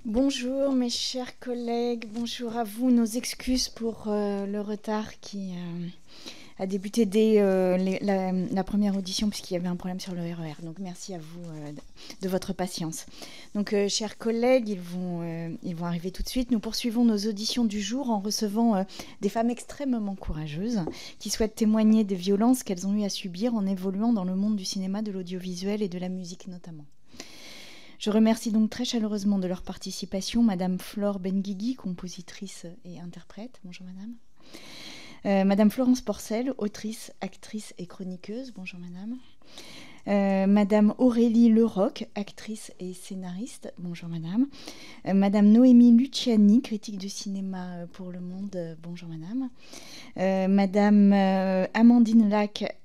Bonjour mes chers collègues, bonjour à vous. Nos excuses pour le retard qui a débuté dès la première audition puisqu'il y avait un problème sur le RER. Donc merci à vous de votre patience. Donc chers collègues, ils vont arriver tout de suite. Nous poursuivons nos auditions du jour en recevant des femmes extrêmement courageuses qui souhaitent témoigner des violences qu'elles ont eu à subir en évoluant dans le monde du cinéma, de l'audiovisuel et de la musique notamment. Je remercie donc très chaleureusement de leur participation Madame Flore Benguigui, compositrice et interprète. Bonjour Madame. Madame Florence Porcel, autrice, actrice et chroniqueuse. Bonjour Madame. Madame Aurélie Leroc, actrice et scénariste. Bonjour Madame. Madame Noémie Luciani, critique de cinéma pour Le Monde. Bonjour Madame. Madame Amandine Lac,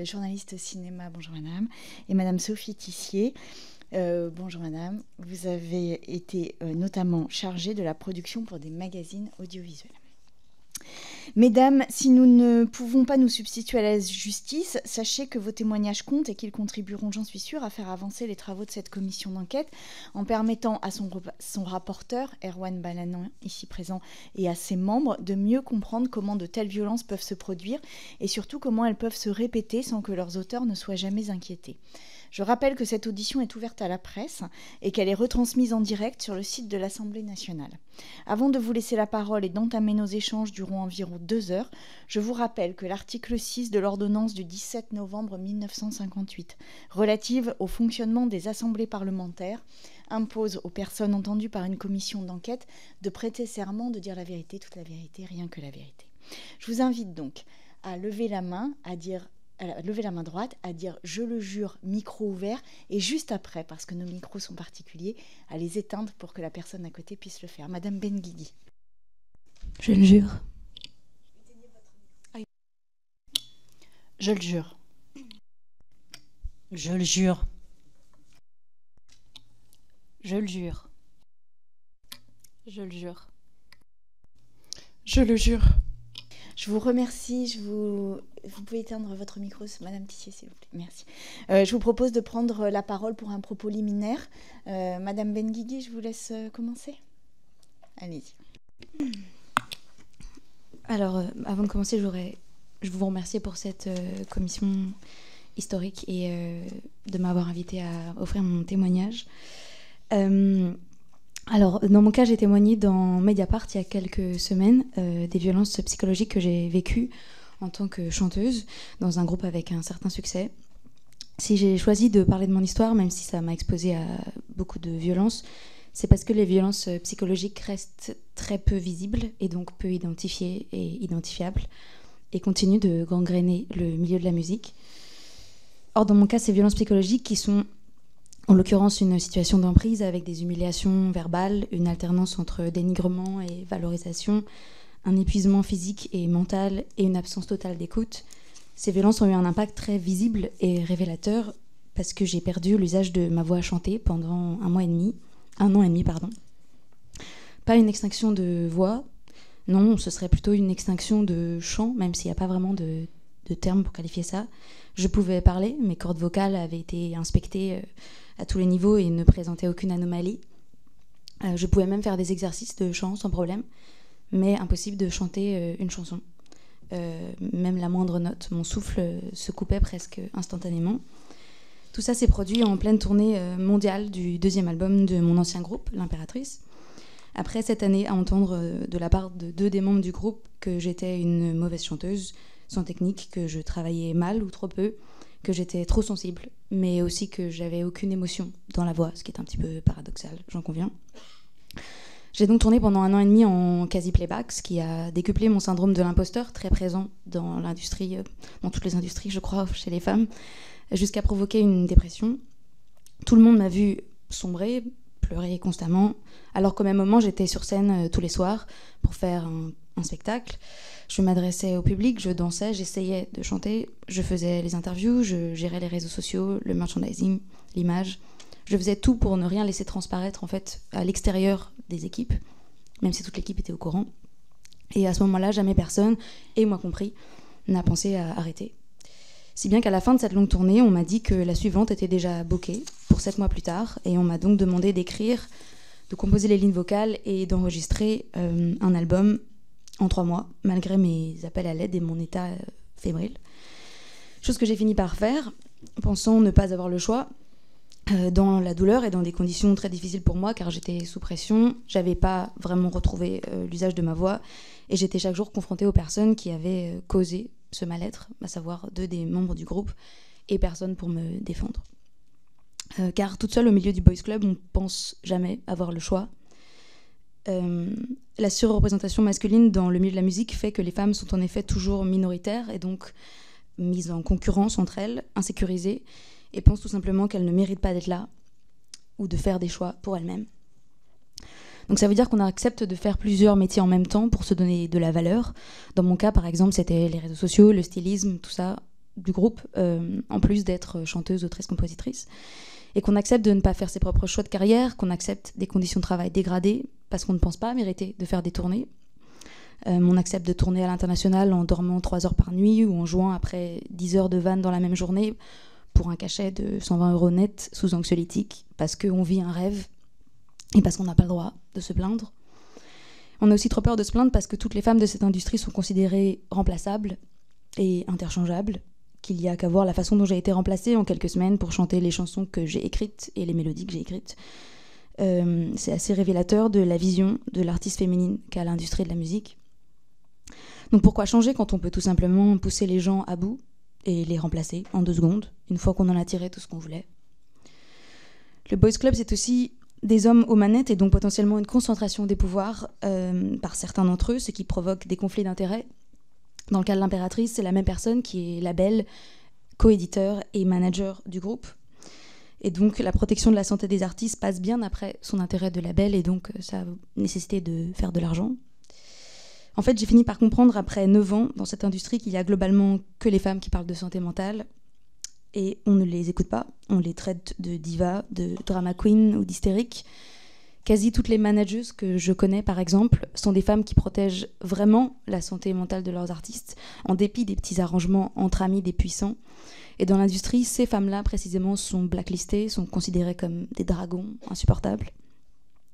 journaliste cinéma. Bonjour Madame. Et Madame Sophie Tissier. Bonjour Madame, vous avez été notamment chargée de la production pour des magazines audiovisuels. Mesdames, si nous ne pouvons pas nous substituer à la justice, sachez que vos témoignages comptent et qu'ils contribueront, j'en suis sûre, à faire avancer les travaux de cette commission d'enquête en permettant à son rapporteur, Erwan Balanan, ici présent, et à ses membres de mieux comprendre comment de telles violences peuvent se produire et surtout comment elles peuvent se répéter sans que leurs auteurs ne soient jamais inquiétés. Je rappelle que cette audition est ouverte à la presse et qu'elle est retransmise en direct sur le site de l'Assemblée nationale. Avant de vous laisser la parole et d'entamer nos échanges durant environ 2 heures, je vous rappelle que l'article 6 de l'ordonnance du 17 novembre 1958, relative au fonctionnement des assemblées parlementaires, impose aux personnes entendues par une commission d'enquête de prêter serment de dire la vérité, toute la vérité, rien que la vérité. Je vous invite donc à lever la main, lever la main droite, à dire « je le jure », micro ouvert, et juste après, parce que nos micros sont particuliers, à les éteindre pour que la personne à côté puisse le faire. Madame Benguigui. Je le jure. Je le jure. Je le jure. Je le jure. Je le jure. Je le jure. Je vous remercie. Vous pouvez éteindre votre micro, Madame Tissier, s'il vous plaît. Merci. Je vous propose de prendre la parole pour un propos liminaire. Madame Benguigui, je vous laisse commencer. Allez-y. Alors, avant de commencer, je vous remercie pour cette commission historique et de m'avoir invitée à offrir mon témoignage. Alors, dans mon cas, j'ai témoigné dans Mediapart il y a quelques semaines des violences psychologiques que j'ai vécues en tant que chanteuse dans un groupe avec un certain succès. Si j'ai choisi de parler de mon histoire, même si ça m'a exposée à beaucoup de violences, c'est parce que les violences psychologiques restent très peu visibles et donc peu identifiées et identifiables et continuent de gangréner le milieu de la musique. Or, dans mon cas, ces violences psychologiques qui sont en l'occurrence une situation d'emprise avec des humiliations verbales, une alternance entre dénigrement et valorisation, un épuisement physique et mental et une absence totale d'écoute. Ces violences ont eu un impact très visible et révélateur parce que j'ai perdu l'usage de ma voix chantée pendant un an et demi. Pas une extinction de voix, non, ce serait plutôt une extinction de chant, même s'il n'y a pas vraiment de terme pour qualifier ça. Je pouvais parler, mes cordes vocales avaient été inspectées à tous les niveaux et ne présentaient aucune anomalie. Je pouvais même faire des exercices de chant sans problème, mais impossible de chanter une chanson. Même la moindre note, mon souffle se coupait presque instantanément. Tout ça s'est produit en pleine tournée mondiale du 2e album de mon ancien groupe, L'Impératrice. Après cette année à entendre de la part de 2 des membres du groupe que j'étais une mauvaise chanteuse, sans technique, que je travaillais mal ou trop peu, que j'étais trop sensible, mais aussi que j'avais aucune émotion dans la voix, ce qui est un petit peu paradoxal, j'en conviens. J'ai donc tourné pendant 1 an et demi en quasi-playback, ce qui a décuplé mon syndrome de l'imposteur, très présent dans l'industrie, dans toutes les industries, je crois, chez les femmes, jusqu'à provoquer une dépression. Tout le monde m'a vu sombrer, pleurer constamment, alors qu'au même moment, j'étais sur scène tous les soirs pour faire un spectacle. Je m'adressais au public, je dansais, j'essayais de chanter, je faisais les interviews, je gérais les réseaux sociaux, le merchandising, l'image. Je faisais tout pour ne rien laisser transparaître en fait à l'extérieur des équipes, même si toute l'équipe était au courant. Et à ce moment-là, jamais personne, et moi compris, n'a pensé à arrêter. Si bien qu'à la fin de cette longue tournée, on m'a dit que la suivante était déjà bookée pour 7 mois plus tard, et on m'a donc demandé d'écrire de composer les lignes vocales et d'enregistrer un album en 3 mois, malgré mes appels à l'aide et mon état fébrile. Chose que j'ai fini par faire, pensant ne pas avoir le choix, dans la douleur et dans des conditions très difficiles pour moi, car j'étais sous pression, j'avais pas vraiment retrouvé l'usage de ma voix, et j'étais chaque jour confrontée aux personnes qui avaient causé ce mal-être, à savoir 2 des membres du groupe, et personne pour me défendre. Car toute seule au milieu du boys club, on pense jamais avoir le choix. La surreprésentation masculine dans le milieu de la musique fait que les femmes sont en effet toujours minoritaires et donc mises en concurrence entre elles, insécurisées, et pensent tout simplement qu'elles ne méritent pas d'être là ou de faire des choix pour elles-mêmes. Donc ça veut dire qu'on accepte de faire plusieurs métiers en même temps pour se donner de la valeur. Dans mon cas, par exemple, c'était les réseaux sociaux, le stylisme, tout ça, du groupe, en plus d'être chanteuse, autrice, compositrice. Et qu'on accepte de ne pas faire ses propres choix de carrière, qu'on accepte des conditions de travail dégradées parce qu'on ne pense pas mériter de faire des tournées. On accepte de tourner à l'international en dormant 3 heures par nuit ou en jouant après 10 heures de vanne dans la même journée pour un cachet de 120 € net sous anxiolytique parce qu'on vit un rêve et parce qu'on n'a pas le droit de se plaindre. On a aussi trop peur de se plaindre parce que toutes les femmes de cette industrie sont considérées remplaçables et interchangeables, qu'il n'y a qu'à voir la façon dont j'ai été remplacée en quelques semaines pour chanter les chansons que j'ai écrites et les mélodies que j'ai écrites. C'est assez révélateur de la vision de l'artiste féminine qu'a l'industrie de la musique. Donc pourquoi changer quand on peut tout simplement pousser les gens à bout et les remplacer en 2 secondes, une fois qu'on en a tiré tout ce qu'on voulait. Le Boys Club, c'est aussi des hommes aux manettes et donc potentiellement une concentration des pouvoirs par certains d'entre eux, ce qui provoque des conflits d'intérêts. Dans le cas de l'Impératrice, c'est la même personne qui est label, co-éditeur et manager du groupe. Et donc la protection de la santé des artistes passe bien après son intérêt de label et donc sa nécessité de faire de l'argent. En fait, j'ai fini par comprendre après 9 ans dans cette industrie qu'il y a globalement que les femmes qui parlent de santé mentale et on ne les écoute pas. On les traite de divas, de drama queen ou d'hystériques. Quasi toutes les manageuses que je connais, par exemple, sont des femmes qui protègent vraiment la santé mentale de leurs artistes, en dépit des petits arrangements entre amis des puissants. Et dans l'industrie, ces femmes-là, précisément, sont blacklistées, sont considérées comme des dragons insupportables,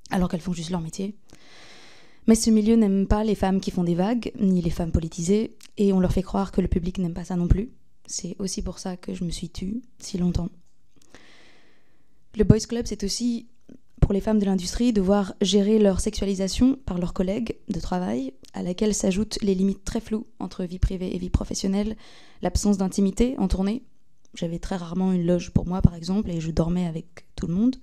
alors qu'elles font juste leur métier. Mais ce milieu n'aime pas les femmes qui font des vagues, ni les femmes politisées, et on leur fait croire que le public n'aime pas ça non plus. C'est aussi pour ça que je me suis tue si longtemps. Le Boys Club, c'est aussi pour les femmes de l'industrie devoir gérer leur sexualisation par leurs collègues de travail, à laquelle s'ajoutent les limites très floues entre vie privée et vie professionnelle, l'absence d'intimité en tournée. J'avais très rarement une loge pour moi, par exemple, et je dormais avec tout le monde.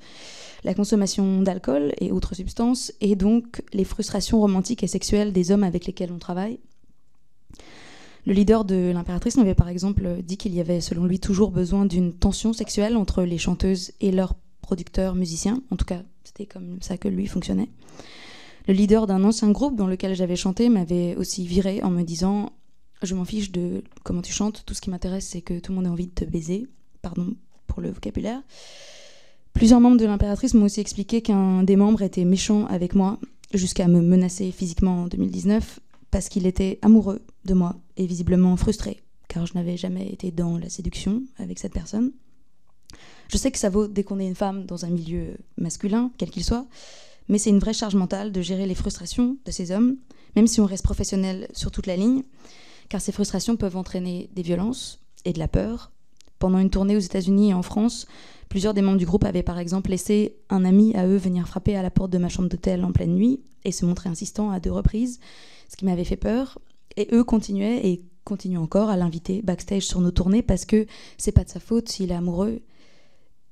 La consommation d'alcool et autres substances, et donc les frustrations romantiques et sexuelles des hommes avec lesquels on travaille. Le leader de l'Impératrice m'avait par exemple dit qu'il y avait selon lui toujours besoin d'une tension sexuelle entre les chanteuses et leurs producteurs musiciens. En tout cas, c'était comme ça que lui fonctionnait. Le leader d'un ancien groupe dans lequel j'avais chanté m'avait aussi viré en me disant « Je m'en fiche de comment tu chantes, tout ce qui m'intéresse c'est que tout le monde ait envie de te baiser. » Pardon pour le vocabulaire. Plusieurs membres de l'Impératrice m'ont aussi expliqué qu'un des membres était méchant avec moi, jusqu'à me menacer physiquement en 2019, parce qu'il était amoureux de moi et visiblement frustré, car je n'avais jamais été dans la séduction avec cette personne. Je sais que ça vaut dès qu'on est une femme dans un milieu masculin, quel qu'il soit, mais c'est une vraie charge mentale de gérer les frustrations de ces hommes, même si on reste professionnel sur toute la ligne, car ces frustrations peuvent entraîner des violences et de la peur. Pendant une tournée aux États-Unis et en France, plusieurs des membres du groupe avaient par exemple laissé un ami à eux venir frapper à la porte de ma chambre d'hôtel en pleine nuit et se montrer insistant à 2 reprises, ce qui m'avait fait peur. Et eux continuaient et continuent encore à l'inviter backstage sur nos tournées parce que c'est pas de sa faute s'il est amoureux.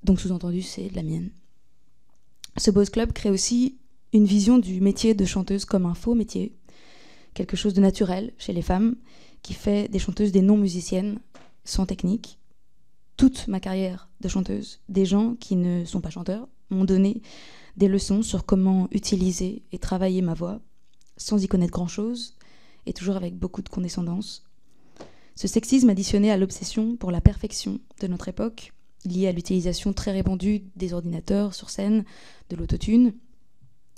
Donc sous-entendu, c'est de la mienne. Ce Boys Club crée aussi une vision du métier de chanteuse comme un faux métier, quelque chose de naturel chez les femmes, qui fait des chanteuses des non-musiciennes, sans technique. Toute ma carrière de chanteuse, des gens qui ne sont pas chanteurs m'ont donné des leçons sur comment utiliser et travailler ma voix, sans y connaître grand-chose, et toujours avec beaucoup de condescendance. Ce sexisme additionné à l'obsession pour la perfection de notre époque, liée à l'utilisation très répandue des ordinateurs sur scène, de l'autotune,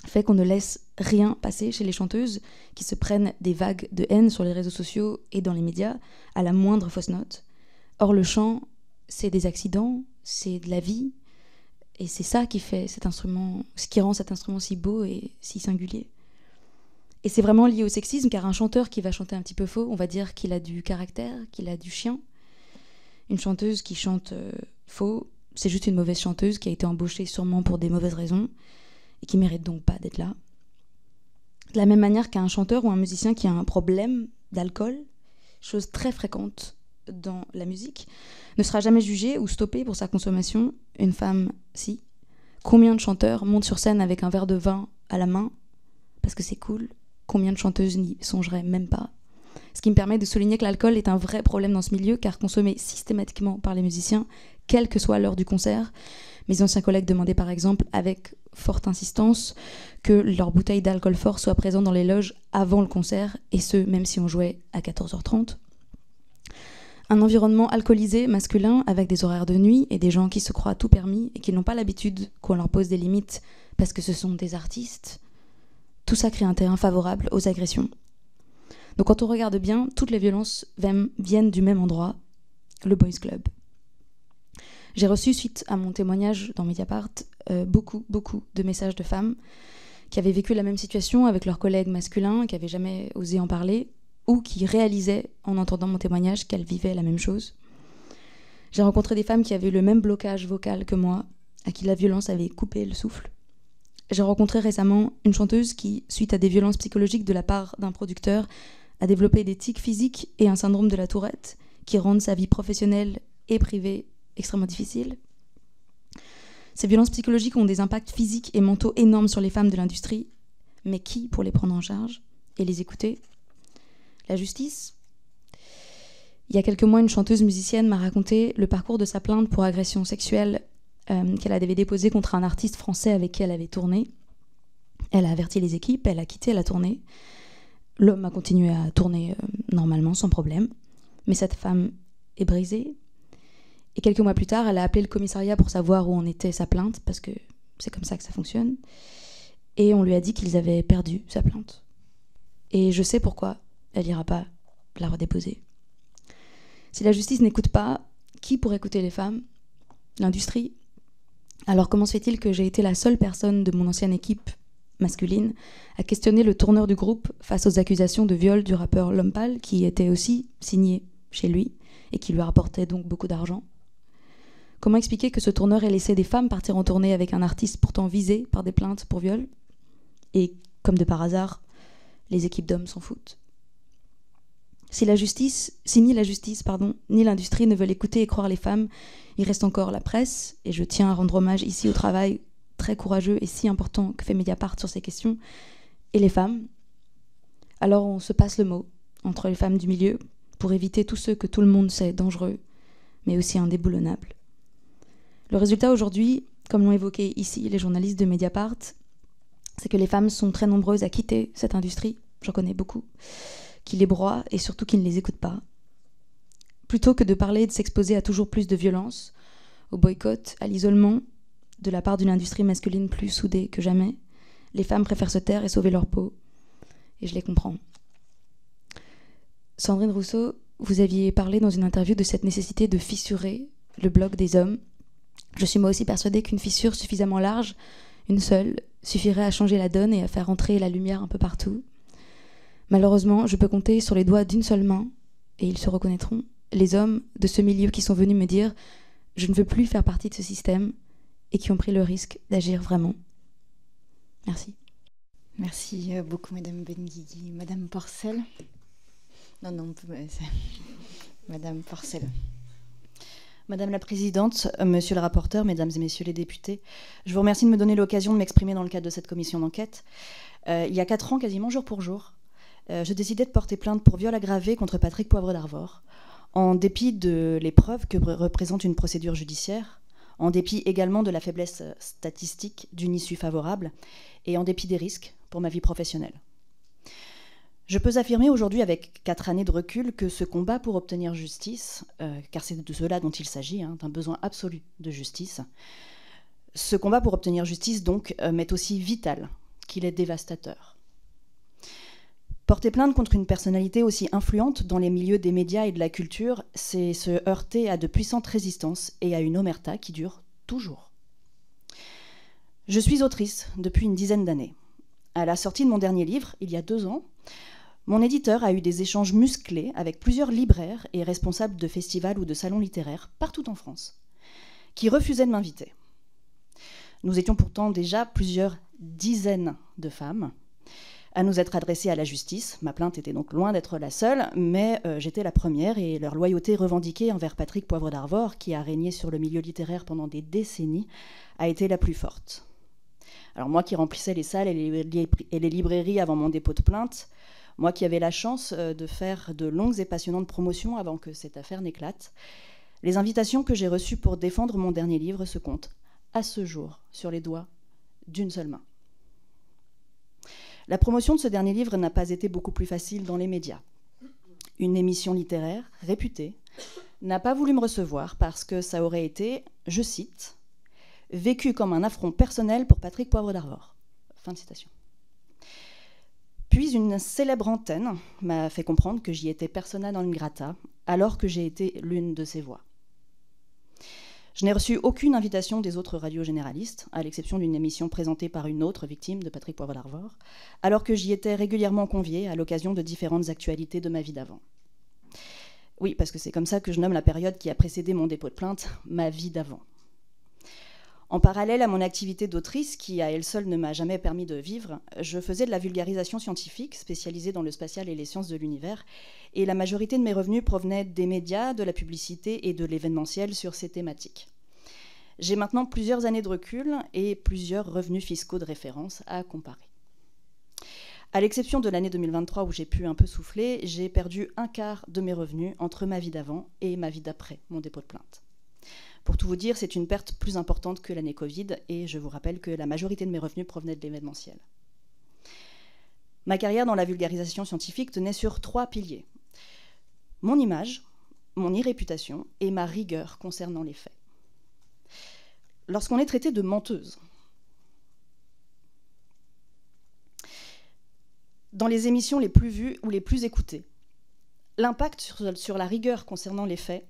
fait qu'on ne laisse rien passer chez les chanteuses qui se prennent des vagues de haine sur les réseaux sociaux et dans les médias à la moindre fausse note. Or le chant, c'est des accidents, c'est de la vie, Et c'est ça qui fait cet instrument, ce qui rend cet instrument si beau et si singulier. Et c'est vraiment lié au sexisme, car un chanteur qui va chanter un petit peu faux, on va dire qu'il a du caractère, qu'il a du chien. Une chanteuse qui chante faux, c'est juste une mauvaise chanteuse qui a été embauchée sûrement pour des mauvaises raisons et qui mérite donc pas d'être là. De la même manière qu'un chanteur ou un musicien qui a un problème d'alcool, chose très fréquente dans la musique, ne sera jamais jugé ou stoppé pour sa consommation. Une femme, si. Combien de chanteurs montent sur scène avec un verre de vin à la main parce que c'est cool? Combien de chanteuses n'y songeraient même pas? Ce qui me permet de souligner que l'alcool est un vrai problème dans ce milieu, car consommé systématiquement par les musiciens, quelle que soit l'heure du concert. Mes anciens collègues demandaient par exemple, avec forte insistance, que leur bouteille d'alcool fort soit présente dans les loges avant le concert, et ce, même si on jouait à 14h30. Un environnement alcoolisé, masculin, avec des horaires de nuit et des gens qui se croient tout permis et qui n'ont pas l'habitude qu'on leur pose des limites parce que ce sont des artistes, tout ça crée un terrain favorable aux agressions. Donc quand on regarde bien, toutes les violences viennent du même endroit, le Boys Club. J'ai reçu, suite à mon témoignage dans Mediapart, beaucoup de messages de femmes qui avaient vécu la même situation avec leurs collègues masculins, qui n'avaient jamais osé en parler, ou qui réalisaient, en entendant mon témoignage, qu'elles vivaient la même chose. J'ai rencontré des femmes qui avaient le même blocage vocal que moi, à qui la violence avait coupé le souffle. J'ai rencontré récemment une chanteuse qui, suite à des violences psychologiques de la part d'un producteur, a développé des tics physiques et un syndrome de la Tourette qui rendent sa vie professionnelle et privée extrêmement difficile. Ces violences psychologiques ont des impacts physiques et mentaux énormes sur les femmes de l'industrie, mais qui pour les prendre en charge et les écouter? La justice? Il y a quelques mois, une chanteuse musicienne m'a raconté le parcours de sa plainte pour agression sexuelle qu'elle avait déposée contre un artiste français avec qui elle avait tourné. Elle a averti les équipes, elle a quitté la tournée. L'homme a continué à tourner normalement, sans problème. Mais cette femme est brisée. Et quelques mois plus tard, elle a appelé le commissariat pour savoir où en était sa plainte, parce que c'est comme ça que ça fonctionne. Et on lui a dit qu'ils avaient perdu sa plainte. Et je sais pourquoi elle n'ira pas la redéposer. Si la justice n'écoute pas, qui pourrait écouter les femmes? L'industrie? Alors comment se fait-il que j'ai été la seule personne de mon ancienne équipe masculine à questionner le tourneur du groupe face aux accusations de viol du rappeur L'Homme Pâle, qui était aussi signé chez lui et qui lui rapportait donc beaucoup d'argent? Comment expliquer que ce tourneur ait laissé des femmes partir en tournée avec un artiste pourtant visé par des plaintes pour viol? Et comme de par hasard, les équipes d'hommes s'en foutent. Si ni la justice, ni l'industrie ne veulent écouter et croire les femmes, il reste encore la presse, et je tiens à rendre hommage ici au travail très courageux et si important que fait Mediapart sur ces questions, et les femmes. Alors on se passe le mot entre les femmes du milieu pour éviter tous ceux que tout le monde sait dangereux, mais aussi indéboulonnables. Le résultat aujourd'hui, comme l'ont évoqué ici les journalistes de Mediapart, c'est que les femmes sont très nombreuses à quitter cette industrie, j'en connais beaucoup, qui les broient et surtout qui ne les écoutent pas. Plutôt que de parler et de s'exposer à toujours plus de violence, au boycott, à l'isolement, de la part d'une industrie masculine plus soudée que jamais, les femmes préfèrent se taire et sauver leur peau. Et je les comprends. Sandrine Rousseau, vous aviez parlé dans une interview de cette nécessité de fissurer le bloc des hommes. Je suis moi aussi persuadée qu'une fissure suffisamment large, une seule, suffirait à changer la donne et à faire entrer la lumière un peu partout. Malheureusement, je peux compter sur les doigts d'une seule main, et ils se reconnaîtront, les hommes de ce milieu qui sont venus me dire « Je ne veux plus faire partie de ce système » et qui ont pris le risque d'agir vraiment. Merci. Merci beaucoup, Madame Benguigui. Madame Porcel? Non, c'est Madame Porcel. Madame la Présidente, Monsieur le rapporteur, Mesdames et Messieurs les députés, je vous remercie de me donner l'occasion de m'exprimer dans le cadre de cette commission d'enquête. Il y a 4 ans, quasiment jour pour jour, je décidais de porter plainte pour viol aggravé contre Patrick Poivre d'Arvor, en dépit de l'épreuve que représente une procédure judiciaire, en dépit également de la faiblesse statistique d'une issue favorable, et en dépit des risques pour ma vie professionnelle. Je peux affirmer aujourd'hui, avec 4 années de recul, que ce combat pour obtenir justice, car c'est de cela dont il s'agit, d'un besoin absolu de justice, ce combat pour obtenir justice, donc, m'est aussi vital qu'il est dévastateur. Porter plainte contre une personnalité aussi influente dans les milieux des médias et de la culture, c'est se heurter à de puissantes résistances et à une omerta qui dure toujours. Je suis autrice depuis une dizaine d'années. À la sortie de mon dernier livre, il y a 2 ans, mon éditeur a eu des échanges musclés avec plusieurs libraires et responsables de festivals ou de salons littéraires partout en France, qui refusaient de m'inviter. Nous étions pourtant déjà plusieurs dizaines de femmes à nous être adressées à la justice. Ma plainte était donc loin d'être la seule, mais j'étais la première et leur loyauté revendiquée envers Patrick Poivre d'Arvor, qui a régné sur le milieu littéraire pendant des décennies, a été la plus forte. Alors moi qui remplissais les salles et les librairies avant mon dépôt de plainte, moi qui avais la chance de faire de longues et passionnantes promotions avant que cette affaire n'éclate, les invitations que j'ai reçues pour défendre mon dernier livre se comptent à ce jour sur les doigts d'une seule main. La promotion de ce dernier livre n'a pas été beaucoup plus facile dans les médias. Une émission littéraire réputée n'a pas voulu me recevoir parce que ça aurait été, je cite, « vécu comme un affront personnel pour Patrick Poivre d'Arvor ». Fin de citation. Puis une célèbre antenne m'a fait comprendre que j'y étais persona non grata, alors que j'ai été l'une de ses voix. Je n'ai reçu aucune invitation des autres radios généralistes, à l'exception d'une émission présentée par une autre victime de Patrick Poivre d'Arvor, alors que j'y étais régulièrement conviée à l'occasion de différentes actualités de ma vie d'avant. Oui, parce que c'est comme ça que je nomme la période qui a précédé mon dépôt de plainte, ma vie d'avant. En parallèle à mon activité d'autrice, qui à elle seule ne m'a jamais permis de vivre, je faisais de la vulgarisation scientifique, spécialisée dans le spatial et les sciences de l'univers, et la majorité de mes revenus provenaient des médias, de la publicité et de l'événementiel sur ces thématiques. J'ai maintenant plusieurs années de recul et plusieurs revenus fiscaux de référence à comparer. À l'exception de l'année 2023 où j'ai pu un peu souffler, j'ai perdu 1/4 de mes revenus entre ma vie d'avant et ma vie d'après mon dépôt de plainte. Pour tout vous dire, c'est une perte plus importante que l'année Covid, et je vous rappelle que la majorité de mes revenus provenaient de l'événementiel. Ma carrière dans la vulgarisation scientifique tenait sur 3 piliers. Mon image, mon irréputation et ma rigueur concernant les faits. Lorsqu'on est traité de menteuse, dans les émissions les plus vues ou les plus écoutées, l'impact sur la rigueur concernant les faits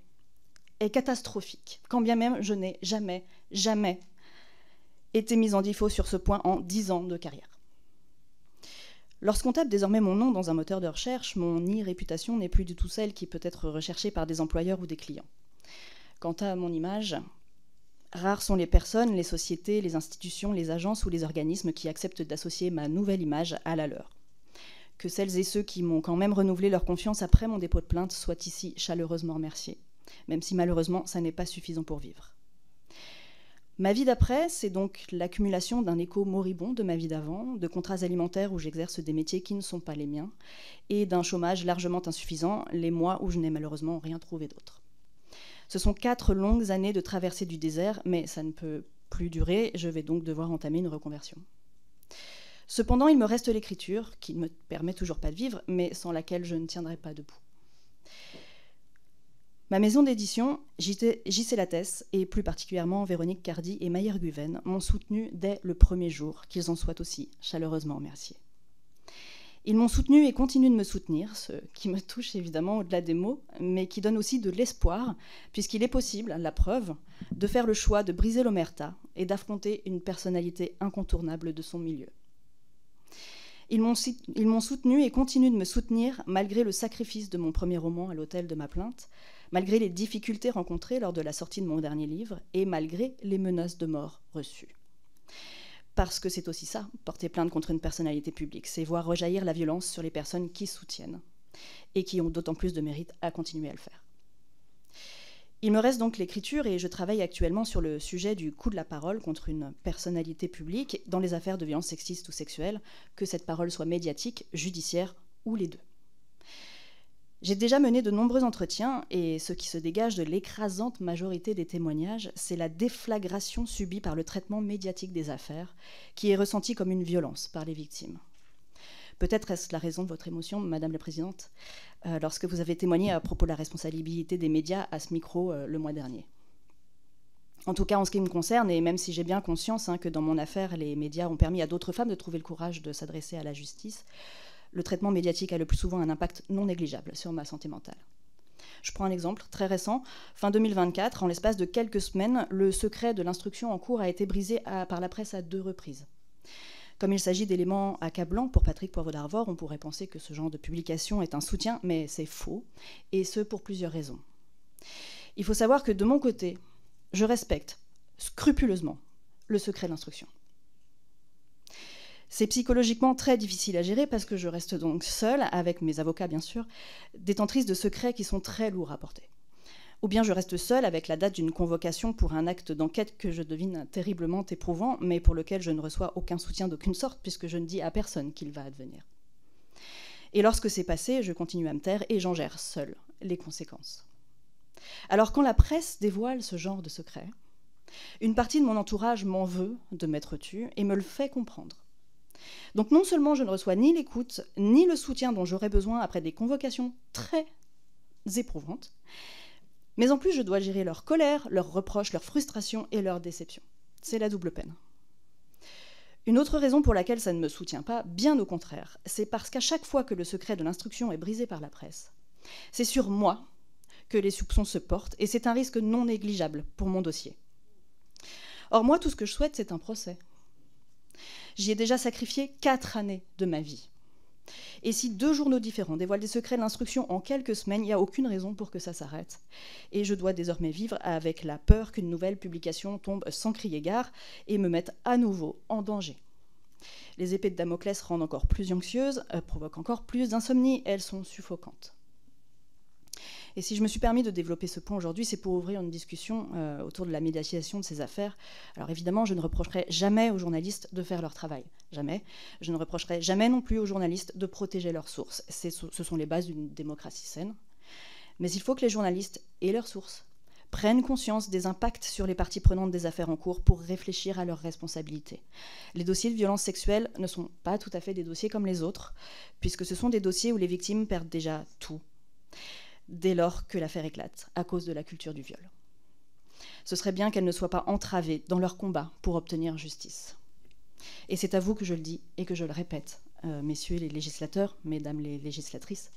est catastrophique, quand bien même je n'ai jamais été mise en défaut sur ce point en 10 ans de carrière. Lorsqu'on tape désormais mon nom dans un moteur de recherche, mon irréputation n'est plus du tout celle qui peut être recherchée par des employeurs ou des clients. Quant à mon image, rares sont les personnes, les sociétés, les institutions, les agences ou les organismes qui acceptent d'associer ma nouvelle image à la leur. Que celles et ceux qui m'ont quand même renouvelé leur confiance après mon dépôt de plainte soient ici chaleureusement remerciés, même si malheureusement ça n'est pas suffisant pour vivre. Ma vie d'après, c'est donc l'accumulation d'un écho moribond de ma vie d'avant, de contrats alimentaires où j'exerce des métiers qui ne sont pas les miens, et d'un chômage largement insuffisant, les mois où je n'ai malheureusement rien trouvé d'autre. Ce sont 4 longues années de traversée du désert, mais ça ne peut plus durer, je vais donc devoir entamer une reconversion. Cependant, il me reste l'écriture, qui ne me permet toujours pas de vivre, mais sans laquelle je ne tiendrai pas debout. Ma maison d'édition, JC Lattès, et plus particulièrement Véronique Cardy et Maïr Guven, m'ont soutenue dès le premier jour, qu'ils en soient aussi chaleureusement remerciés. Ils m'ont soutenue et continuent de me soutenir, ce qui me touche évidemment au-delà des mots, mais qui donne aussi de l'espoir, puisqu'il est possible, la preuve, de faire le choix de briser l'omerta et d'affronter une personnalité incontournable de son milieu. Ils m'ont soutenu et continuent de me soutenir malgré le sacrifice de mon premier roman à l'autel de ma plainte, malgré les difficultés rencontrées lors de la sortie de mon dernier livre et malgré les menaces de mort reçues. Parce que c'est aussi ça, porter plainte contre une personnalité publique, c'est voir rejaillir la violence sur les personnes qui soutiennent et qui ont d'autant plus de mérite à continuer à le faire. Il me reste donc l'écriture et je travaille actuellement sur le sujet du coût de la parole contre une personnalité publique dans les affaires de violences sexistes ou sexuelles, que cette parole soit médiatique, judiciaire ou les deux. J'ai déjà mené de nombreux entretiens et ce qui se dégage de l'écrasante majorité des témoignages, c'est la déflagration subie par le traitement médiatique des affaires, qui est ressentie comme une violence par les victimes. Peut-être est-ce la raison de votre émotion, Madame la Présidente, lorsque vous avez témoigné à propos de la responsabilité des médias à ce micro le mois dernier. En tout cas, en ce qui me concerne, et même si j'ai bien conscience que dans mon affaire, les médias ont permis à d'autres femmes de trouver le courage de s'adresser à la justice, le traitement médiatique a le plus souvent un impact non négligeable sur ma santé mentale. Je prends un exemple très récent. Fin 2024, en l'espace de quelques semaines, le secret de l'instruction en cours a été brisé par la presse à 2 reprises. Comme il s'agit d'éléments accablants pour Patrick Poivre d'Arvor, on pourrait penser que ce genre de publication est un soutien, mais c'est faux, et ce pour plusieurs raisons. Il faut savoir que de mon côté, je respecte scrupuleusement le secret de l'instruction. C'est psychologiquement très difficile à gérer parce que je reste donc seule, avec mes avocats bien sûr, détentrice de secrets qui sont très lourds à porter. Ou bien je reste seule avec la date d'une convocation pour un acte d'enquête que je devine terriblement éprouvant, mais pour lequel je ne reçois aucun soutien d'aucune sorte, puisque je ne dis à personne qu'il va advenir. Et lorsque c'est passé, je continue à me taire et j'en gère seule les conséquences. Alors quand la presse dévoile ce genre de secret, une partie de mon entourage m'en veut de m'être tue et me le fait comprendre. Donc non seulement je ne reçois ni l'écoute, ni le soutien dont j'aurais besoin après des convocations très éprouvantes, mais en plus je dois gérer leur colère, leurs reproches, leur frustration et leur déception. C'est la double peine. Une autre raison pour laquelle ça ne me soutient pas, bien au contraire, c'est parce qu'à chaque fois que le secret de l'instruction est brisé par la presse, c'est sur moi que les soupçons se portent, et c'est un risque non négligeable pour mon dossier. Or moi, tout ce que je souhaite, c'est un procès. J'y ai déjà sacrifié 4 années de ma vie. Et si 2 journaux différents dévoilent des secrets de l'instruction en quelques semaines, il n'y a aucune raison pour que ça s'arrête. Et je dois désormais vivre avec la peur qu'une nouvelle publication tombe sans crier gare et me mette à nouveau en danger. Les épées de Damoclès rendent encore plus anxieuse, provoquent encore plus d'insomnie, elles sont suffocantes. Et si je me suis permis de développer ce point aujourd'hui, c'est pour ouvrir une discussion autour de la médiatisation de ces affaires. Alors évidemment, je ne reprocherai jamais aux journalistes de faire leur travail. Jamais. Je ne reprocherai jamais non plus aux journalistes de protéger leurs sources. Ce sont les bases d'une démocratie saine. Mais il faut que les journalistes et leurs sources prennent conscience des impacts sur les parties prenantes des affaires en cours pour réfléchir à leurs responsabilités. Les dossiers de violences sexuelles ne sont pas tout à fait des dossiers comme les autres, puisque ce sont des dossiers où les victimes perdent déjà tout, dès lors que l'affaire éclate, à cause de la culture du viol. Ce serait bien qu'elles ne soient pas entravées dans leur combat pour obtenir justice. Et c'est à vous que je le dis et que je le répète, messieurs les législateurs, mesdames les législatrices,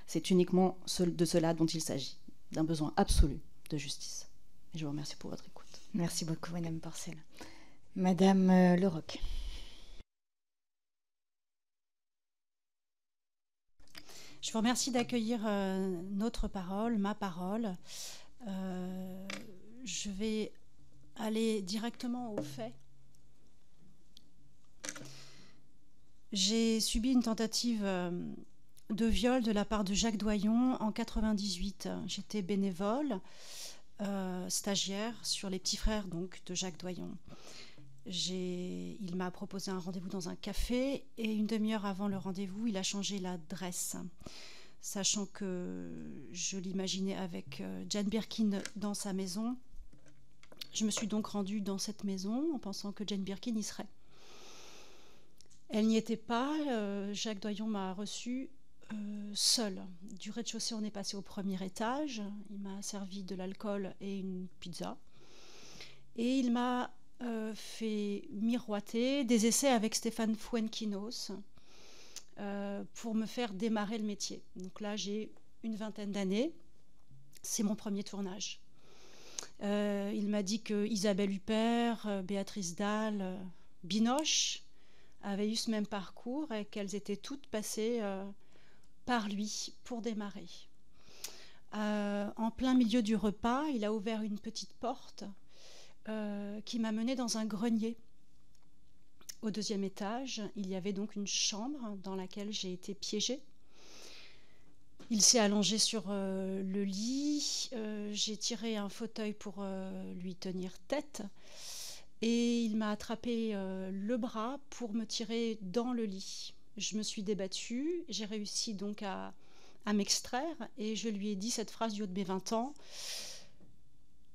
c'est uniquement de cela dont il s'agit, d'un besoin absolu de justice. Et je vous remercie pour votre écoute. Merci beaucoup, Madame Porcel. Madame Leroc. Je vous remercie d'accueillir notre parole, ma parole. Je vais aller directement aux faits. J'ai subi une tentative de viol de la part de Jacques Doyon en 1998. J'étais bénévole, stagiaire sur Les Petits Frères donc, de Jacques Doyon. Il m'a proposé un rendez-vous dans un café et une demi-heure avant le rendez-vous, il a changé l'adresse, sachant que je l'imaginais avec Jane Birkin dans sa maison. Je me suis donc rendue dans cette maison en pensant que Jane Birkin y serait. Elle n'y était pas. Jacques Doyon m'a reçue seule. Du rez-de-chaussée, on est passé au premier étage. Il m'a servi de l'alcool et une pizza. Et il m'a fait miroiter des essais avec Stéphane Fuenquinos pour me faire démarrer le métier. Donc là, j'ai une vingtaine d'années. C'est mon premier tournage. Il m'a dit que Isabelle Huppert, Béatrice Dalle, Binoche avaient eu ce même parcours et qu'elles étaient toutes passées par lui pour démarrer. En plein milieu du repas, il a ouvert une petite porte qui m'a menée dans un grenier. Au 2e étage, il y avait donc une chambre dans laquelle j'ai été piégée. Il s'est allongé sur le lit. J'ai tiré un fauteuil pour lui tenir tête. Et il m'a attrapé le bras pour me tirer dans le lit. Je me suis débattue. J'ai réussi donc à m'extraire. Et je lui ai dit cette phrase du haut de mes 20 ans.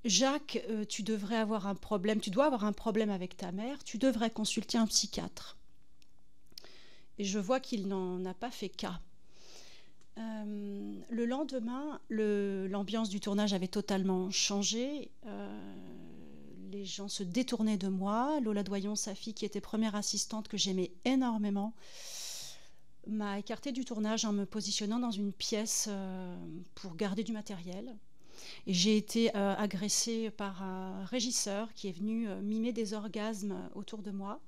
Jacques, tu dois avoir un problème avec ta mère, tu devrais consulter un psychiatre. Et je vois qu'il n'en a pas fait cas. Le lendemain, l'ambiance du tournage avait totalement changé. Les gens se détournaient de moi. Lola Doyon, sa fille, qui était première assistante, que j'aimais énormément, m'a écartée du tournage en me positionnant dans une pièce pour garder du matériel. Et j'ai été agressée par un régisseur qui est venu mimer des orgasmes autour de moi,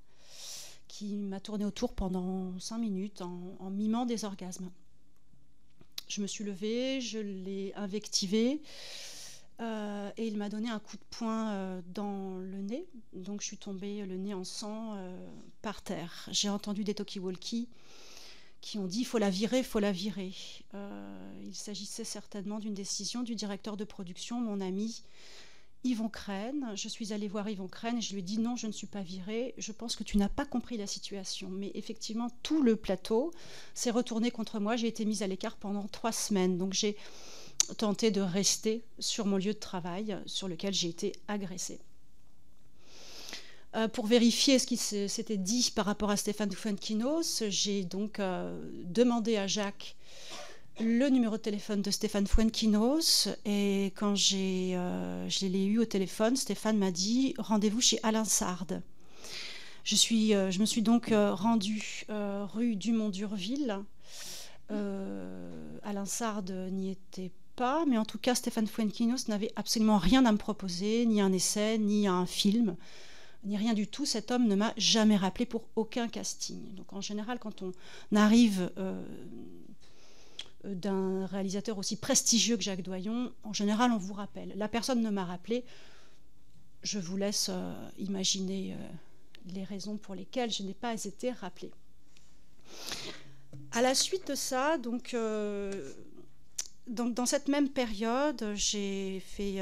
qui m'a tourné autour pendant 5 minutes en mimant des orgasmes. Je me suis levée, je l'ai invectivé et il m'a donné un coup de poing dans le nez. Donc je suis tombée le nez en sang par terre. J'ai entendu des talkie-walkie qui ont dit « faut la virer, faut la virer ». Il s'agissait certainement d'une décision du directeur de production, mon ami Yvon Crène. Je suis allée voir Yvon Crène et je lui ai dit « non, je ne suis pas virée, je pense que tu n'as pas compris la situation ». Mais effectivement, tout le plateau s'est retourné contre moi. J'ai été mise à l'écart pendant 3 semaines. Donc j'ai tenté de rester sur mon lieu de travail sur lequel j'ai été agressée. Pour vérifier ce qui s'était dit par rapport à Stéphane Fuenquinos, j'ai donc demandé à Jacques le numéro de téléphone de Stéphane Fuenquinos, et quand je l'ai eu au téléphone, Stéphane m'a dit « rendez-vous chez Alain Sard ». Je me suis donc rendue rue Dumont d'Urville. Alain Sard n'y était pas, mais en tout cas Stéphane Fuenquinos n'avait absolument rien à me proposer, ni un essai, ni un film, ni rien du tout. Cet homme ne m'a jamais rappelé pour aucun casting. Donc en général, quand on arrive d'un réalisateur aussi prestigieux que Jacques Doyon, en général on vous rappelle. La personne ne m'a rappelé. Je vous laisse imaginer les raisons pour lesquelles je n'ai pas été rappelée. À la suite de ça, donc dans cette même période, j'ai fait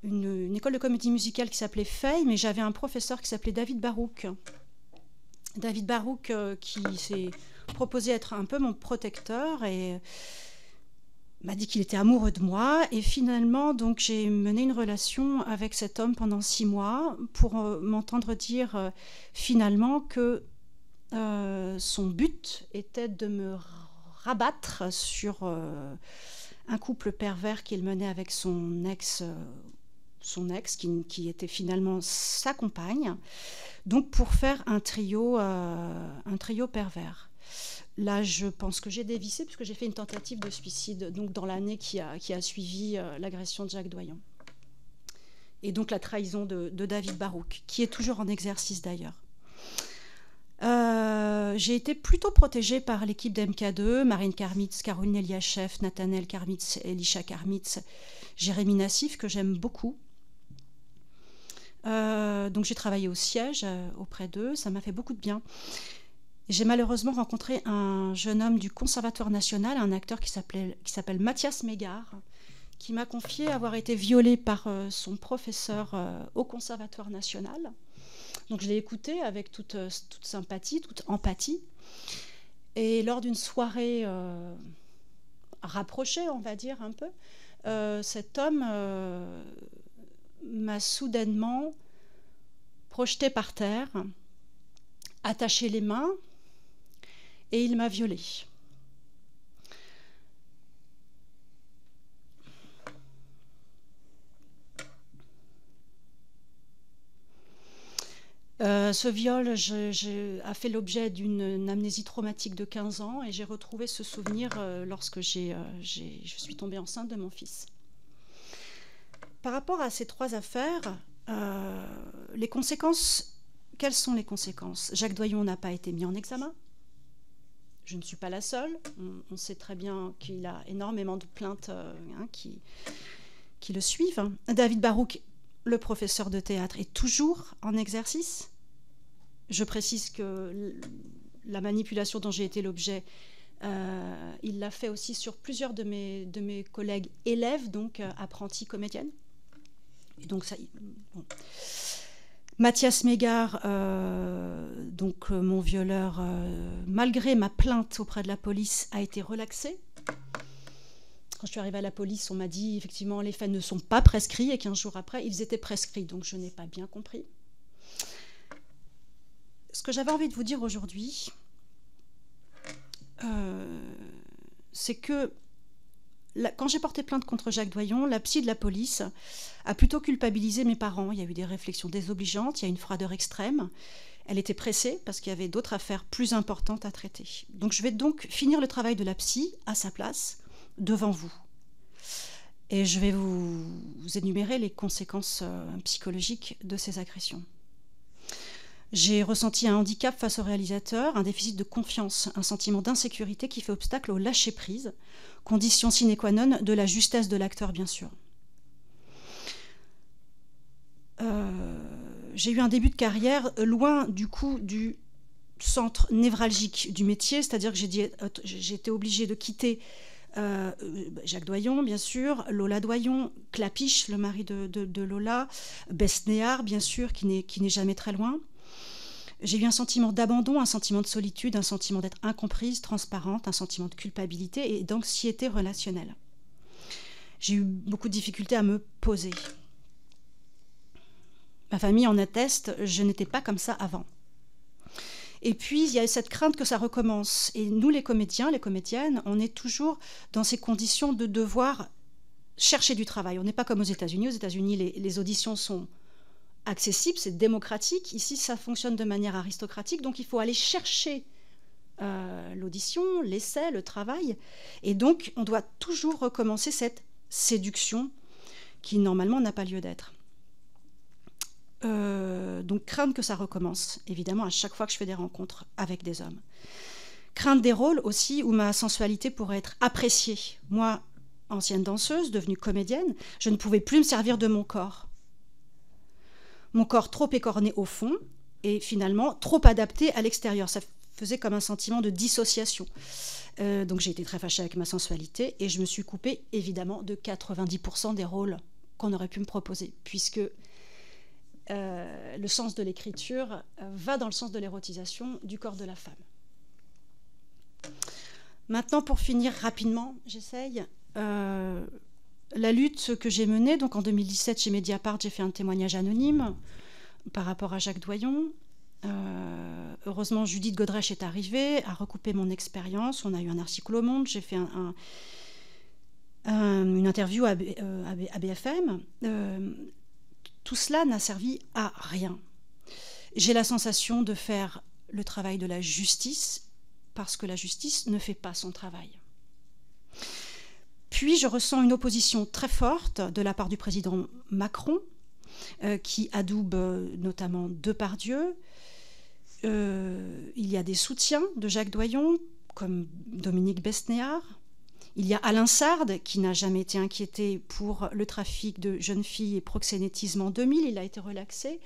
une école de comédie musicale qui s'appelait Fey, mais j'avais un professeur qui s'appelait David Barouk. David Barouk qui s'est proposé être un peu mon protecteur et m'a dit qu'il était amoureux de moi. Et finalement, donc, j'ai mené une relation avec cet homme pendant 6 mois pour m'entendre dire finalement que son but était de me rabattre sur un couple pervers qu'il menait avec son ex qui était finalement sa compagne, donc pour faire un trio pervers. Là, je pense que j'ai dévissé puisque j'ai fait une tentative de suicide donc dans l'année qui a suivi l'agression de Jacques Doyon. Et donc la trahison de David Barouk, qui est toujours en exercice d'ailleurs. J'ai été plutôt protégée par l'équipe d'MK2, Marine Karmitz, Caroline Eliachev, Nathanaël Karmitz, Elisha Karmitz, Jérémy Nassif, que j'aime beaucoup. Donc j'ai travaillé au siège auprès d'eux, ça m'a fait beaucoup de bien. J'ai malheureusement rencontré un jeune homme du Conservatoire national, un acteur qui s'appelle Mathias Mégard, qui m'a confié avoir été violé par son professeur au Conservatoire national. Donc je l'ai écouté avec toute sympathie, toute empathie. Et lors d'une soirée rapprochée, on va dire un peu, cet homme m'a soudainement projeté par terre, attaché les mains, et il m'a violée. Ce viol a fait l'objet d'une amnésie traumatique de 15 ans et j'ai retrouvé ce souvenir lorsque je suis tombée enceinte de mon fils. Par rapport à ces 3 affaires, les conséquences, quelles sont les conséquences? Jacques Doyon n'a pas été mis en examen. Je ne suis pas la seule. On sait très bien qu'il a énormément de plaintes qui le suivent. David Barouk, le professeur de théâtre, est toujours en exercice. Je précise que la manipulation dont j'ai été l'objet, il l'a fait aussi sur plusieurs de mes collègues élèves, donc apprentis comédiennes. Et donc ça, bon. Mathias Mégard, donc mon violeur, malgré ma plainte auprès de la police, a été relaxé. Quand je suis arrivée à la police, on m'a dit effectivement les faits ne sont pas prescrits et 15 jours après, ils étaient prescrits. Donc je n'ai pas bien compris. Ce que j'avais envie de vous dire aujourd'hui, c'est que quand j'ai porté plainte contre Jacques Doyon, la psy de la police a plutôt culpabilisé mes parents. Il y a eu des réflexions désobligeantes, il y a une froideur extrême. Elle était pressée parce qu'il y avait d'autres affaires plus importantes à traiter. Donc je vais donc finir le travail de la psy à sa place, devant vous. Et je vais vous énumérer les conséquences psychologiques de ces agressions. J'ai ressenti un handicap face au réalisateur, un déficit de confiance, un sentiment d'insécurité qui fait obstacle au lâcher-prise, condition sine qua non de la justesse de l'acteur, bien sûr. J'ai eu un début de carrière loin du coup du centre névralgique du métier, c'est-à-dire que j'ai été obligée de quitter Jacques Doyon, bien sûr, Lola Doyon, Clapiche, le mari de Lola, Besnéard, bien sûr, qui n'est jamais très loin. J'ai eu un sentiment d'abandon, un sentiment de solitude, un sentiment d'être incomprise, transparente, un sentiment de culpabilité et d'anxiété relationnelle. J'ai eu beaucoup de difficultés à me poser. Ma famille en atteste, je n'étais pas comme ça avant. Et puis, il y a cette crainte que ça recommence. Et nous, les comédiens, les comédiennes, on est toujours dans ces conditions de devoir chercher du travail. On n'est pas comme aux États-Unis. Aux États-Unis, les auditions sont accessibles, c'est démocratique. Ici, ça fonctionne de manière aristocratique. Donc, il faut aller chercher l'audition, l'essai, le travail. Et donc, on doit toujours recommencer cette séduction qui, normalement, n'a pas lieu d'être. Donc crainte que ça recommence, évidemment, à chaque fois que je fais des rencontres avec des hommes. Crainte des rôles aussi où ma sensualité pourrait être appréciée. Moi, ancienne danseuse, devenue comédienne, je ne pouvais plus me servir de mon corps. Mon corps trop écorné au fond et finalement trop adapté à l'extérieur. Ça faisait comme un sentiment de dissociation. Donc j'ai été très fâchée avec ma sensualité et je me suis coupée évidemment de 90% des rôles qu'on aurait pu me proposer, puisque le sens de l'écriture va dans le sens de l'érotisation du corps de la femme. Maintenant, pour finir rapidement, j'essaye. La lutte que j'ai menée, donc en 2017 chez Mediapart, j'ai fait un témoignage anonyme par rapport à Jacques Doyon. Heureusement, Judith Godrèche est arrivée, a recoupé mon expérience. On a eu un article au Monde, j'ai fait une interview à BFM. Tout cela n'a servi à rien. J'ai la sensation de faire le travail de la justice parce que la justice ne fait pas son travail. Puis je ressens une opposition très forte de la part du président Macron qui adoube notamment Depardieu. Il y a des soutiens de Jacques Doyon comme Dominique Besnéard. Il y a Alain Sard, qui n'a jamais été inquiété pour le trafic de jeunes filles et proxénétisme en 2000. Il a été relaxé